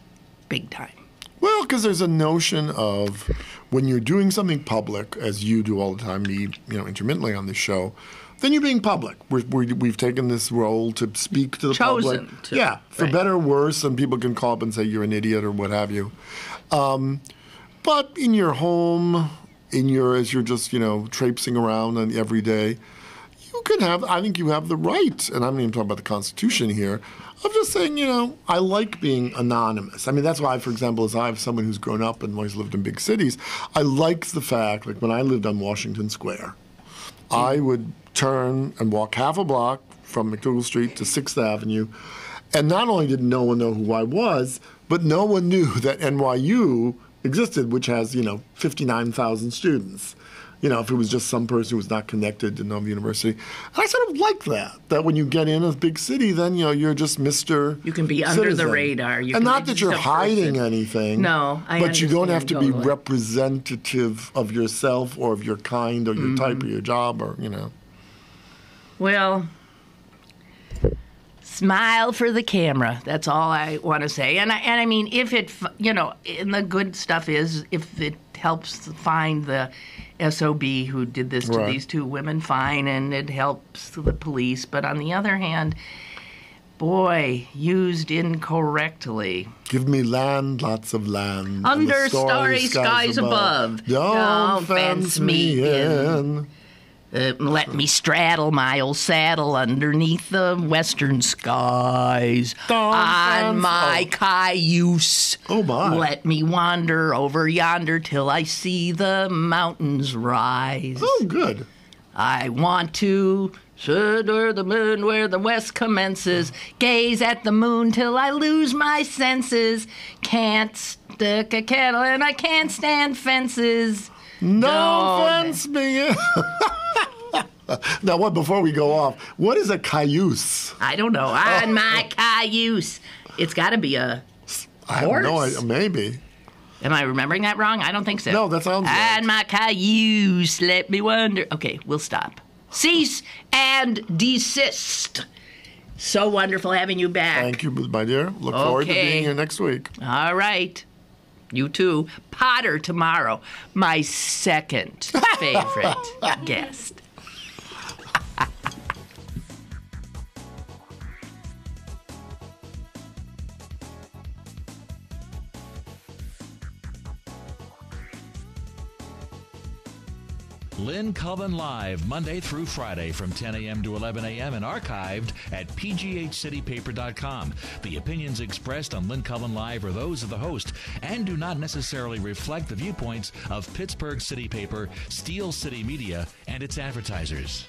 B: big time.
C: Well, because there's a notion of when you're doing something public, as you do all the time, me, intermittently on this show, then you're being public. We've taken this role to speak to the public. Yeah, for better or worse, and people can call up and say you're an idiot or what have you. But in your home, as you're just, traipsing around every day, you can I think you have the right, and I'm not even talking about the Constitution here, of just saying, I like being anonymous. I mean, that's why, for example, as I have someone who's grown up and always lived in big cities, I like the fact, like when I lived on Washington Square, I would turn and walk half a block from McDougal Street to 6th Avenue, and not only did no one know who I was, but no one knew that NYU existed, which has, 59,000 students. If it was just some person who was not connected to Nova University. And I sort of like that when you get in a big city, then, you're just Mr.
B: You can be
C: citizen.
B: under the radar.
C: And not that you're hiding anything.
B: No,
C: but you don't have to be representative of yourself or of your kind or your type or your job or,
B: Well, smile for the camera. That's all I want to say. And I mean, if it, and the good stuff is if it helps find the SOB who did this to these two women, fine, and it helps the police. But on the other hand, boy, used incorrectly.
C: Give me land, lots of land.
B: Under starry skies above.
C: Don't fence me in.
B: Let me straddle my old saddle underneath the western skies. On my cayuse.
C: Oh, my.
B: Let me wander over yonder till I see the mountains rise.
C: Oh, good.
B: I want to sit where the moon, where the west commences. Gaze at the moon till I lose my senses. Can't stick a kettle and I can't stand fences.
C: Don't fence me in. Now, before we go off, what is a cayuse?
B: I don't know. On my cayuse. It's got to be a horse.
C: I have no idea. Maybe.
B: Am I remembering that wrong? I don't think so.
C: No, that sounds right.
B: On my cayuse, let me wonder. Okay, we'll stop. Cease and desist. So wonderful having you back.
C: Thank you, my dear. Look forward to being here next week.
B: All right. You too. Potter tomorrow. My second favorite guest.
A: Lynn Cullen Live, Monday through Friday from 10 a.m. to 11 a.m. and archived at pghcitypaper.com. The opinions expressed on Lynn Cullen Live are those of the host and do not necessarily reflect the viewpoints of Pittsburgh City Paper, Steel City Media, and its advertisers.